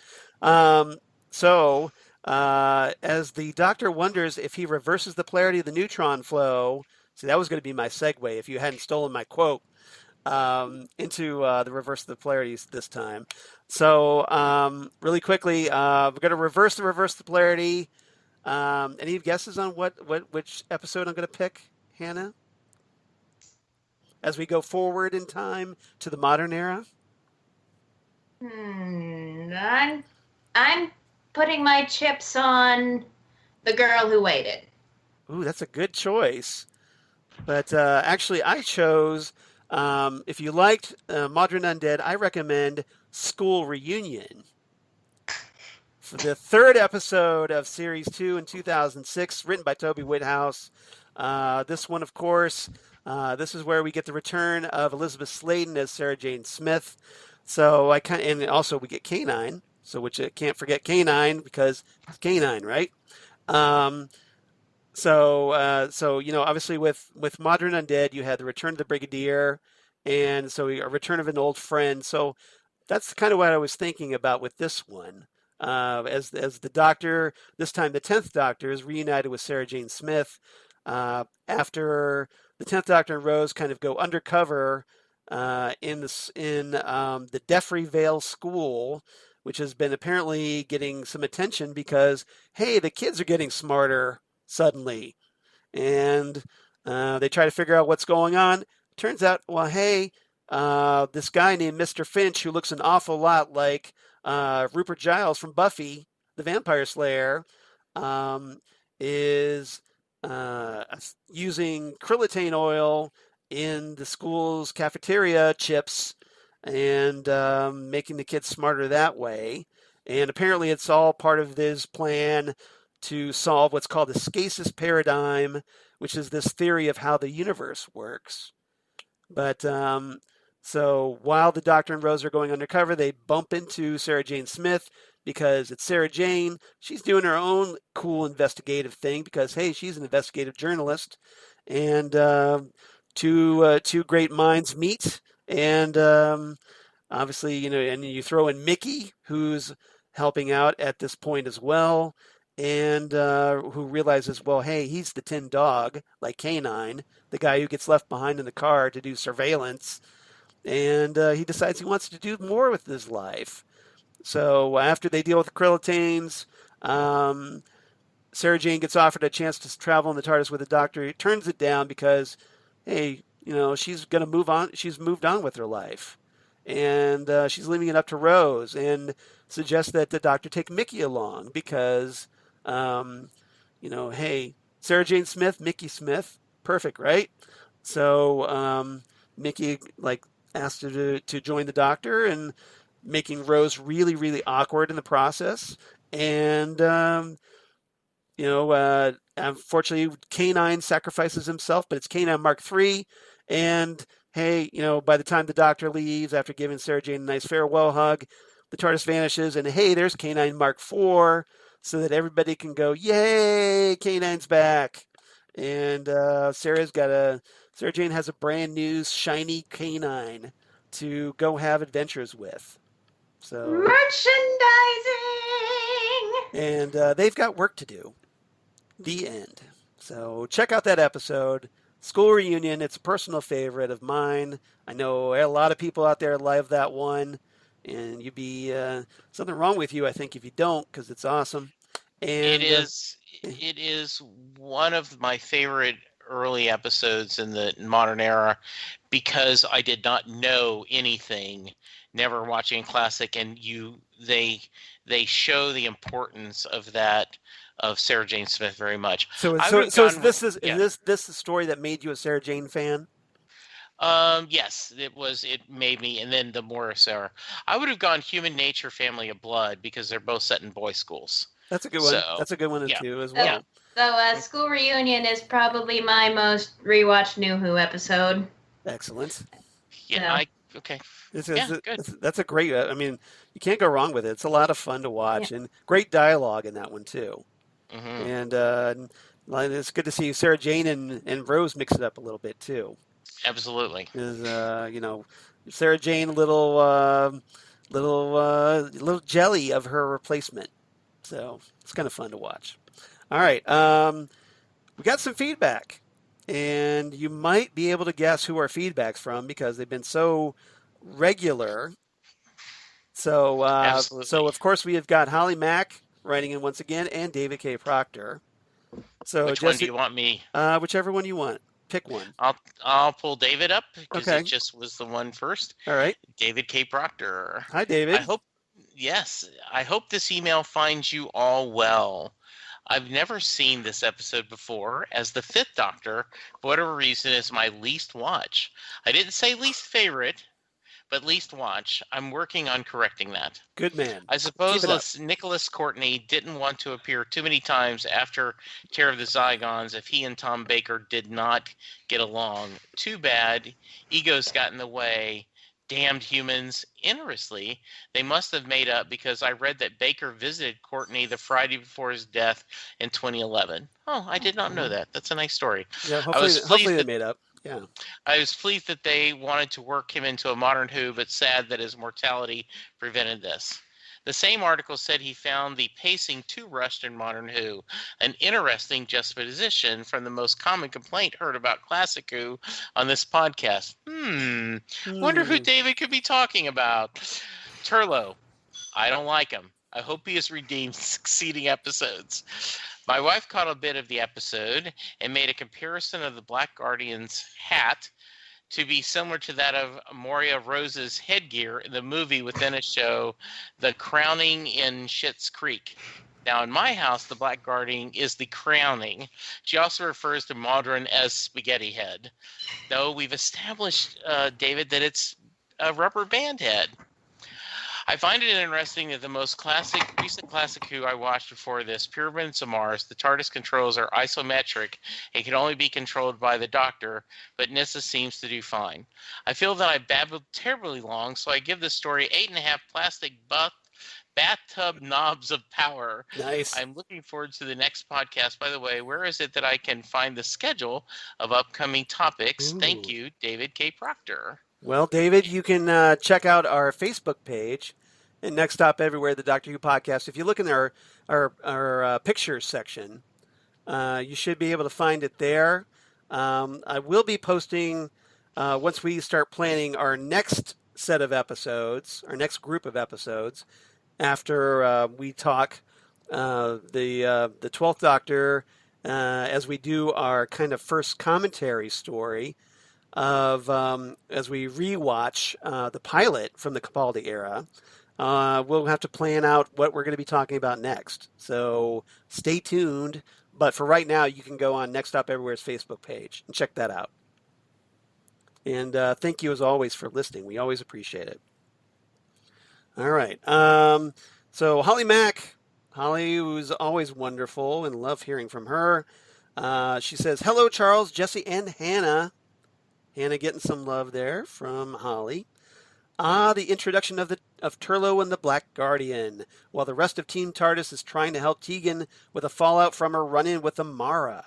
Speaker 2: So, as the Doctor wonders if he reverses the polarity of the neutron flow, see, that was going to be my segue if you hadn't stolen my quote, into the reverse of the polarities this time. So, really quickly, we're going to reverse the polarity. Any guesses on which episode I'm going to pick, Hannah? As we go forward in time to the modern era?
Speaker 4: I'm putting my chips on The Girl Who Waited.
Speaker 2: Ooh, that's a good choice. But actually, I chose, if you liked Mawdryn Undead, I recommend School Reunion. For the third episode of Series 2 in 2006, written by Toby Whithouse. This one, of course, this is where we get the return of Elizabeth Sladen as Sarah Jane Smith. So and also we get K9, so which I can't forget K9 because it's K9, right? So obviously with Mawdryn Undead, you had the return of the Brigadier, and so a return of an old friend. So that's kind of what I was thinking about with this one. As the Doctor, this time the 10th Doctor, is reunited with Sarah Jane Smith after the 10th Doctor and Rose kind of go undercover in the Deffrey Vale School, which has been apparently getting some attention because, hey, the kids are getting smarter suddenly. And they try to figure out what's going on. Turns out, well, hey, this guy named Mr. Finch, who looks an awful lot like Rupert Giles from Buffy, the Vampire Slayer, is using krillitane oil in the school's cafeteria chips and making the kids smarter that way. And apparently it's all part of this plan to solve what's called the Skaggs paradigm, which is this theory of how the universe works. But so while the Doctor and Rose are going undercover, they bump into Sarah Jane Smith because it's Sarah Jane. She's doing her own cool investigative thing because, hey, she's an investigative journalist. And two great minds meet. And obviously, and you throw in Mickey, who's helping out at this point as well. And who realizes, well, hey, he's the tin dog, like K9, the guy who gets left behind in the car to do surveillance. And he decides he wants to do more with his life. So after they deal with the krillitanes, Sarah Jane gets offered a chance to travel in the TARDIS with the Doctor. He turns it down because, hey, she's going to move on. She's moved on with her life. And she's leaving it up to Rose and suggests that the Doctor take Mickey along because, hey, Sarah Jane Smith, Mickey Smith, perfect, right? So Mickey, asked her to join the Doctor and making Rose really, really awkward in the process. And, unfortunately, K9 sacrifices himself, but it's K9 Mark III. And hey, by the time the Doctor leaves, after giving Sarah Jane a nice farewell hug, the TARDIS vanishes, and hey, there's K9 Mark IV, so that everybody can go, yay, K9's back. And Sarah Jane has a brand new shiny K9 to go have adventures with. So
Speaker 4: Merchandising!
Speaker 2: and they've got work to do. The end. So check out that episode. School Reunion. It's a personal favorite of mine. I know a lot of people out there love that one, and you'd be something wrong with you, I think, if you don't, because it's awesome. And
Speaker 3: it is one of my favorite early episodes in the modern era because I did not know anything, never watching classic, and they show the importance of that of Sarah Jane Smith very much.
Speaker 2: So is this the story that made you a Sarah Jane fan?
Speaker 3: Yes, it made me, and then the Morris era. I would have gone Human Nature, Family of Blood because they're both set in boys' schools.
Speaker 2: That's a good one. That's a good one too as well.
Speaker 4: So School Reunion is probably my most rewatched New Who episode.
Speaker 2: Excellent.
Speaker 3: Yeah, okay.
Speaker 2: That's a great, you can't go wrong with it. It's a lot of fun to watch and great dialogue in that one too. Mm-hmm. And it's good to see Sarah Jane and Rose mix it up a little bit too.
Speaker 3: Absolutely.
Speaker 2: Sarah Jane, a little jelly of her replacement. So it's kind of fun to watch. All right. We got some feedback, and you might be able to guess who our feedback's from because they've been so regular. So of course we have got Holly Mack writing in once again, and David K. Proctor. So
Speaker 3: which one do you want me?
Speaker 2: Whichever one you want. Pick one.
Speaker 3: I'll pull David up because it just was the one first.
Speaker 2: All right.
Speaker 3: David K. Proctor.
Speaker 2: Hi, David.
Speaker 3: I hope this email finds you all well. I've never seen this episode before, as the Fifth Doctor, for whatever reason, is my least watch. I didn't say least favorite, but least watch. I'm working on correcting that.
Speaker 2: Good man.
Speaker 3: I suppose Nicholas Courtney didn't want to appear too many times after Terror of the Zygons if he and Tom Baker did not get along. Too bad. Egos got in the way. Damned humans. Interestingly, they must have made up because I read that Baker visited Courtney the Friday before his death in 2011. Oh, I did not know that. That's a nice story.
Speaker 2: Yeah, hopefully they made up. Yeah.
Speaker 3: I was pleased that they wanted to work him into a modern Who, but sad that his mortality prevented this. The same article said he found the pacing too rushed in Modern Who, an interesting juxtaposition from the most common complaint heard about Classic Who on this podcast. Wonder who David could be talking about. Turlough. I don't like him. I hope he is redeemed in succeeding episodes. My wife caught a bit of the episode and made a comparison of the Black Guardian's hat to be similar to that of Moria Rose's headgear in the movie within a show, The Crowning in Schitt's Creek. Now, in my house, the Black Guardian is the crowning. She also refers to Mawdryn as Spaghetti Head. Though we've established, David, that it's a rubber band head. I find it interesting that the most recent classic Who I watched before this, Pyramids of Mars, the TARDIS controls are isometric and can only be controlled by the Doctor, but Nyssa seems to do fine. I feel that I babbled terribly long, so I give this story 8.5 plastic bathtub knobs of power.
Speaker 2: Nice.
Speaker 3: I'm looking forward to the next podcast. By the way, where is it that I can find the schedule of upcoming topics? Ooh. Thank you, David K. Proctor.
Speaker 2: Well, David, you can check out our Facebook page and Next Stop Everywhere, the Doctor Who podcast. If you look in our pictures section, you should be able to find it there. I will be posting, once we start planning our next set of episodes, our next group of episodes, after we talk the 12th Doctor, as we do our kind of first commentary story of as we rewatch the pilot from the Capaldi era. We'll have to plan out what we're going to be talking about next. So stay tuned. But for right now, you can go on Next Stop Everywhere's Facebook page and check that out. And thank you as always for listening. We always appreciate it. All right. So Holly Mack. Holly was always wonderful and love hearing from her. She says, hello, Charles, Jesse, and Hannah. Hannah getting some love there from Holly. The introduction of Turlough and the Black Guardian, while the rest of Team TARDIS is trying to help Tegan with a fallout from her run-in with Amara.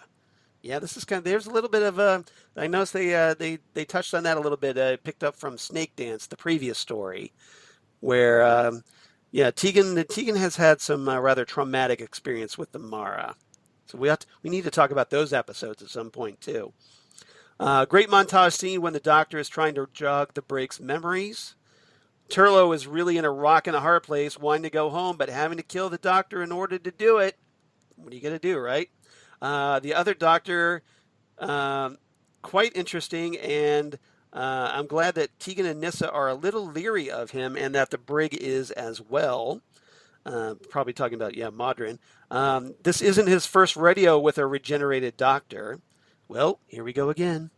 Speaker 2: Yeah, this is there's a little bit of a. I noticed they touched on that a little bit. Picked up from Snake Dance, the previous story, where Tegan has had some rather traumatic experience with Amara. So we need to talk about those episodes at some point too. Great montage scene when the Doctor is trying to jog the Brake's memories. Turlough is really in a rock and a hard place, wanting to go home, but having to kill the Doctor in order to do it. What are you going to do, right? The other Doctor, quite interesting, and I'm glad that Tegan and Nyssa are a little leery of him, and that the Brig is as well. Probably talking about, Mawdryn. This isn't his first rodeo with a regenerated Doctor. Well, here we go again.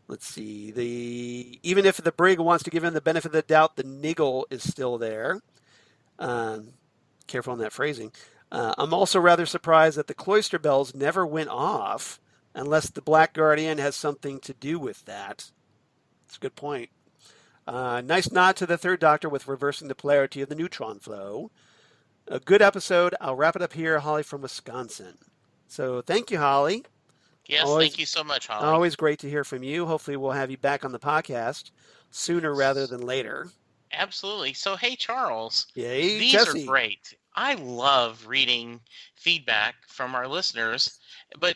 Speaker 2: Let's see. Even if the Brig wants to give him the benefit of the doubt, the niggle is still there. Careful on that phrasing. I'm also rather surprised that the cloister bells never went off, unless the Black Guardian has something to do with that. That's a good point. Nice nod to the third Doctor with reversing the polarity of the neutron flow. A good episode. I'll wrap it up here. Holly from Wisconsin. So thank you, Holly.
Speaker 3: Yes, thank you so much, Holly.
Speaker 2: Always great to hear from you. Hopefully we'll have you back on the podcast sooner rather than later.
Speaker 3: Absolutely. So, hey, Charles.
Speaker 2: Yay,
Speaker 3: these
Speaker 2: Jesse.
Speaker 3: are great. I love reading feedback from our listeners, but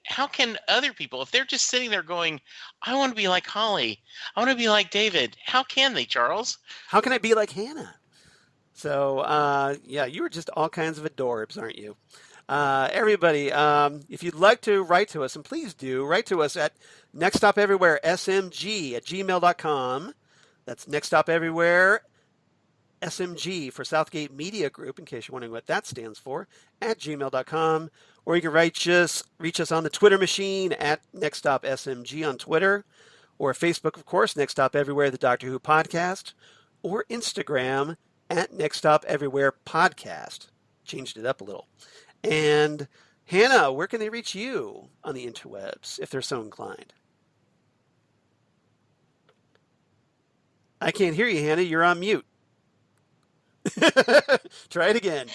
Speaker 3: how can other people, if they're just sitting there going, I want to be like Holly, I want to be like David, how can they, Charles?
Speaker 2: How can I be like Hannah? So, you are just all kinds of adorbs, aren't you? Everybody, if you'd like to write to us, and please do, write to us at nextstopeverywhere.smg@gmail.com. That's nextstopeverywhere, SMG for Southgate Media Group, in case you're wondering what that stands for, at gmail.com. Or you can reach us on the Twitter machine at nextstopsmg on Twitter, or Facebook, of course, Next Stop Everywhere, the Doctor Who podcast, or Instagram at Next Stop Everywhere podcast. Changed it up a little. And Hannah, where can they reach you on the interwebs if they're so inclined? I can't hear you, Hannah. You're on mute. Try it again.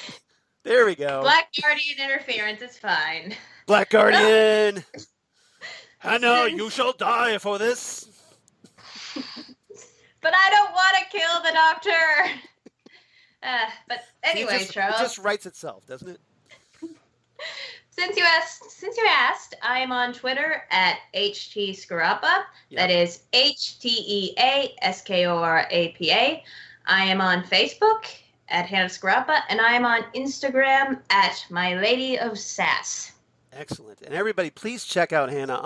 Speaker 2: There we go.
Speaker 4: Black Guardian interference is fine.
Speaker 2: Black Guardian. Hannah, you shall die for this.
Speaker 4: But I don't want to kill the Doctor. But anyway, Charles.
Speaker 2: It just writes itself, doesn't it?
Speaker 4: Since you asked, I am on Twitter at HT Skorapa.
Speaker 2: Yep.
Speaker 4: That is HTEASKORAPA. I am on Facebook at Hannah Skorapa, and I am on Instagram at My Lady of Sass.
Speaker 2: Excellent. And everybody, please check out Hannah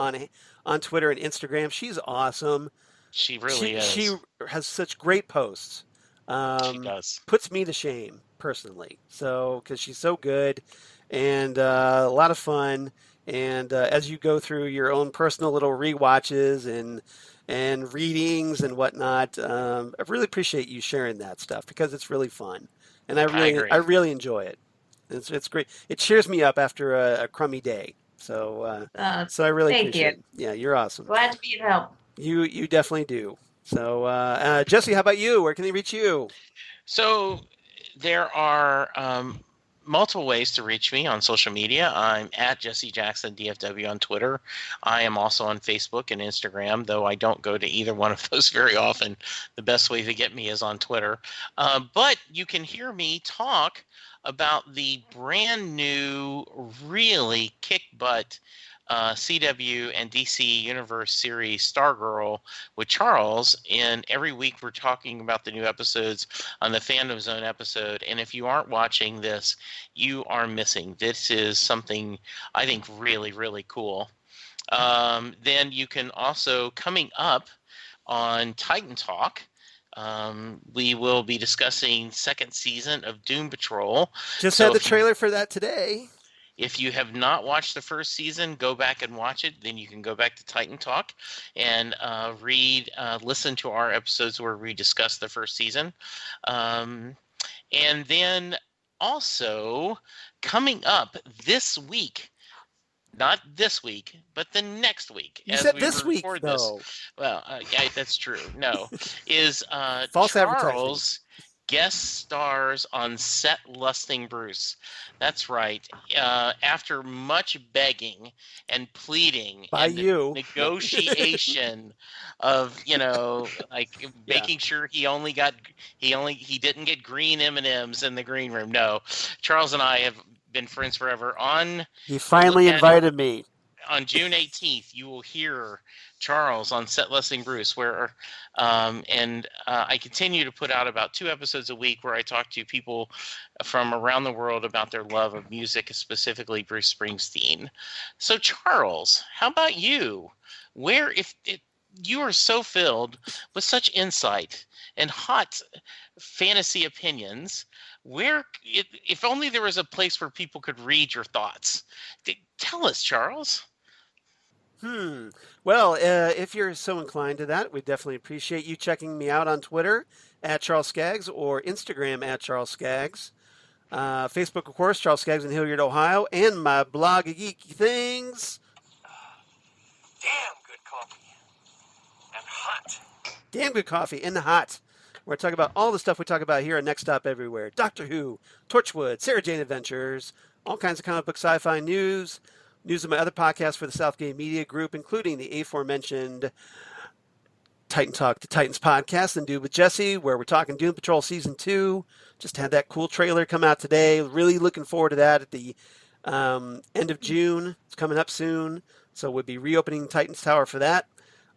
Speaker 2: on Twitter and Instagram. She's awesome.
Speaker 3: She really is.
Speaker 2: She has such great posts.
Speaker 3: She does.
Speaker 2: Puts me to shame, personally. So, because she's so good and a lot of fun. And as you go through your own personal little rewatches and readings and whatnot, I really appreciate you sharing that stuff because it's really fun. And I really enjoy it. It's great. It cheers me up after a crummy day. So I really appreciate it. Yeah, you're awesome.
Speaker 4: Glad to be of help.
Speaker 2: You definitely do. So Jesse, how about you? Where can they reach you?
Speaker 3: So there are multiple ways to reach me on social media. I'm at Jesse Jackson DFW on Twitter. I am also on Facebook and Instagram, though I don't go to either one of those very often. The best way to get me is on Twitter. But you can hear me talk about the brand new, really kick-butt CW and DC Universe series Stargirl with Charles, and every week we're talking about the new episodes on the Fandom Zone episode, and if you aren't watching this, you are missing. This is something I think really, really cool. Then you can also, coming up on Titan Talk, we will be discussing second season of Doom Patrol.
Speaker 2: Just had the trailer for that today.
Speaker 3: If you have not watched the first season, go back and watch it. Then you can go back to Titan Talk and listen to our episodes where we discuss the first season. And then also coming up this week, not this week, but the next week.
Speaker 2: You said this week, though.
Speaker 3: Well, yeah, that's true. No, is
Speaker 2: false advertising.
Speaker 3: Charles guest stars on Set Lusting Bruce. That's right. After much begging and pleading
Speaker 2: by
Speaker 3: and
Speaker 2: you,
Speaker 3: negotiation of making sure he didn't get green M&Ms in the green room. No, Charles and I have been friends forever.
Speaker 2: He finally invited me.
Speaker 3: On June 18th, you will hear Charles on Set Lusting Bruce, where I continue to put out about 2 episodes a week where I talk to people from around the world about their love of music, specifically Bruce Springsteen. So, Charles, how about you? You are so filled with such insight and hot fantasy opinions, if only there was a place where people could read your thoughts. Tell us, Charles.
Speaker 2: Well, if you're so inclined to that, we definitely appreciate you checking me out on Twitter at Charles Skaggs or Instagram at Charles Skaggs. Facebook, of course, Charles Skaggs in Hilliard, Ohio, and my blog of geeky things.
Speaker 5: Damn good coffee. And hot.
Speaker 2: Damn good coffee and hot. We're talking about all the stuff we talk about here at Next Stop Everywhere. Doctor Who, Torchwood, Sarah Jane Adventures, all kinds of comic book sci-fi news of my other podcasts for the Southgate Media Group, including the aforementioned Titan Talk to Titans podcast and Dude with Jesse, where we're talking Doom Patrol Season 2. Just had that cool trailer come out today. Really looking forward to that at the end of June. It's coming up soon, so we'll be reopening Titans Tower for that.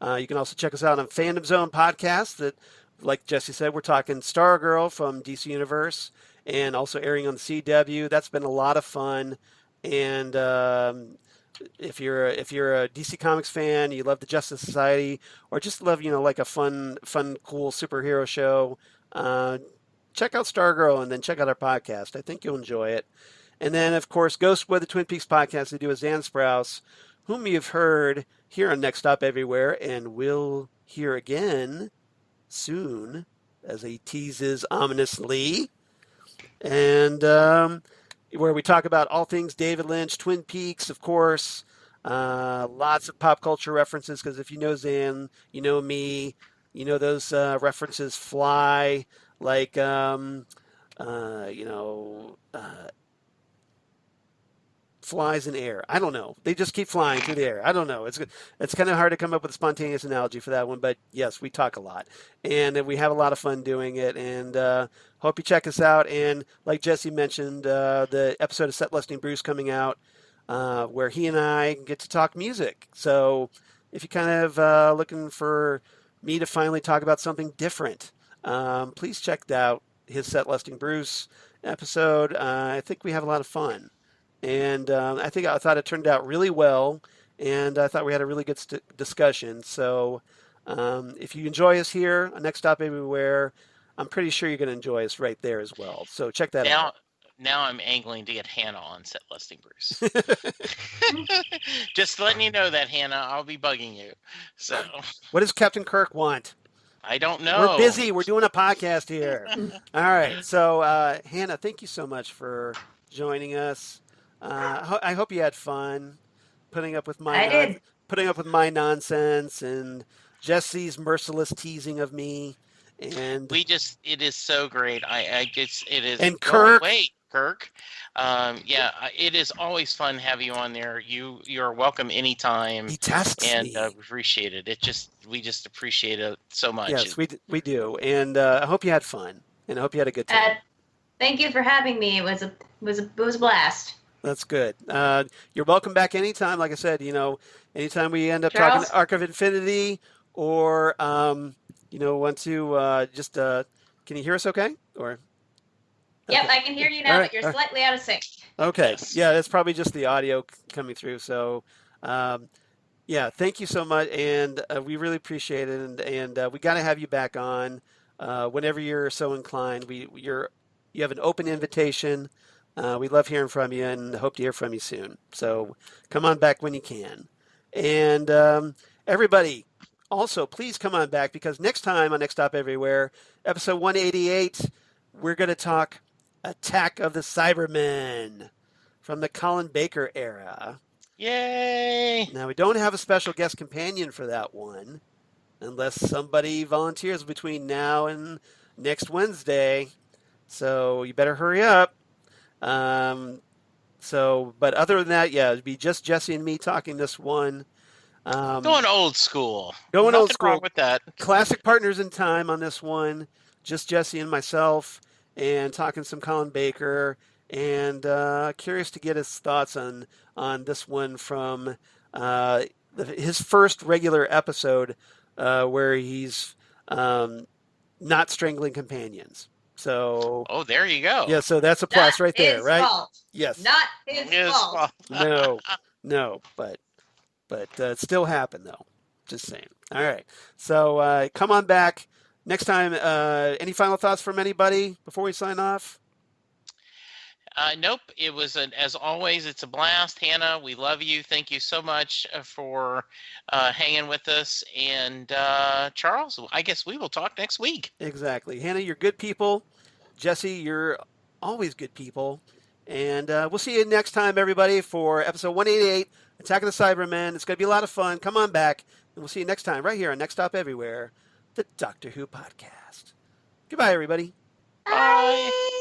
Speaker 2: You can also check us out on Fandom Zone podcast that, like Jesse said, we're talking Stargirl from DC Universe and also airing on the CW. That's been a lot of fun. And if you're a DC Comics fan, you love the Justice Society, or just love like a fun, cool superhero show, check out Stargirl and then check out our podcast. I think you'll enjoy it. And then, of course, Ghostwood, the Twin Peaks podcast they do with Zan Sprouse, whom you've heard here on Next Stop Everywhere, and will hear again soon, as he teases ominously. And where we talk about all things David Lynch, Twin Peaks, of course, lots of pop culture references, because if you know Zan, you know me, you know those references fly like, flies in air. I don't know. They just keep flying through the air. I don't know. It's kind of hard to come up with a spontaneous analogy for that one, but yes, we talk a lot, and we have a lot of fun doing it, and hope you check us out. And like Jesse mentioned, the episode of Set Lusting Bruce coming out, where he and I get to talk music. So if you're kind of looking for me to finally talk about something different, please check out his Set Lusting Bruce episode. I think we have a lot of fun. And I thought it turned out really well, and I thought we had a really good discussion. So if you enjoy us here on Next Stop Everywhere, I'm pretty sure you're going to enjoy us right there as well. So check that out.
Speaker 3: Now I'm angling to get Hannah on Set Lusting Bruce. Just letting you know that, Hannah, I'll be bugging you. So
Speaker 2: what does Captain Kirk want?
Speaker 3: I don't know.
Speaker 2: We're busy. We're doing a podcast here. All right. So Hannah, thank you so much for joining us. I hope you had fun putting up with my nonsense and Jesse's merciless teasing of me, and
Speaker 3: it is so great. It is.
Speaker 2: And Kirk.
Speaker 3: Kirk. It is always fun to have you on there. You're welcome anytime.
Speaker 2: He tests me.
Speaker 3: And we appreciate it. We just appreciate it so much.
Speaker 2: Yes, we do. And I hope you had fun, and I hope you had a good time.
Speaker 4: Thank you for having me. It was a blast.
Speaker 2: That's good. You're welcome back anytime. Like I said, anytime we end up
Speaker 4: Charles?
Speaker 2: talking Arc of Infinity, or want to just can you hear us okay? Or
Speaker 4: Yep, I can hear you now, but you're slightly out of sync.
Speaker 2: Okay.
Speaker 3: Yes.
Speaker 2: Yeah, that's probably just the audio coming through. So thank you so much, and we really appreciate it, and we got to have you back on whenever you're so inclined. You have an open invitation. We love hearing from you and hope to hear from you soon. So come on back when you can. And everybody, also, please come on back, because next time on Next Stop Everywhere, episode 188, we're going to talk Attack of the Cybermen from the Colin Baker era.
Speaker 3: Yay!
Speaker 2: Now, we don't have a special guest companion for that one, unless somebody volunteers between now and next Wednesday. So you better hurry up. But other than that, yeah, it'd be just Jesse and me talking this one.
Speaker 3: Going old school.
Speaker 2: Going
Speaker 3: Nothing
Speaker 2: old school.
Speaker 3: wrong with that.
Speaker 2: Classic partners in time on this one. Just Jesse and myself, and talking some Colin Baker, and curious to get his thoughts on this one from his first regular episode, where he's not strangling companions. So,
Speaker 3: Oh, there you go.
Speaker 2: yeah, so that's a plus
Speaker 4: Not
Speaker 2: right there,
Speaker 4: his
Speaker 2: right?
Speaker 4: fault.
Speaker 2: Yes.
Speaker 4: Not his fault.
Speaker 2: No, but it still happened though. Just saying. All right. So come on back next time. Any final thoughts from anybody before we sign off?
Speaker 3: Nope. It was as always. It's a blast, Hannah. We love you. Thank you so much for hanging with us. And Charles, I guess we will talk next week.
Speaker 2: Exactly, Hannah. You're good people. Jesse, you're always good people. And we'll see you next time, everybody, for episode 188, Attack of the Cybermen. It's going to be a lot of fun. Come on back, and we'll see you next time right here on Next Stop Everywhere, the Doctor Who podcast. Goodbye, everybody.
Speaker 3: Bye.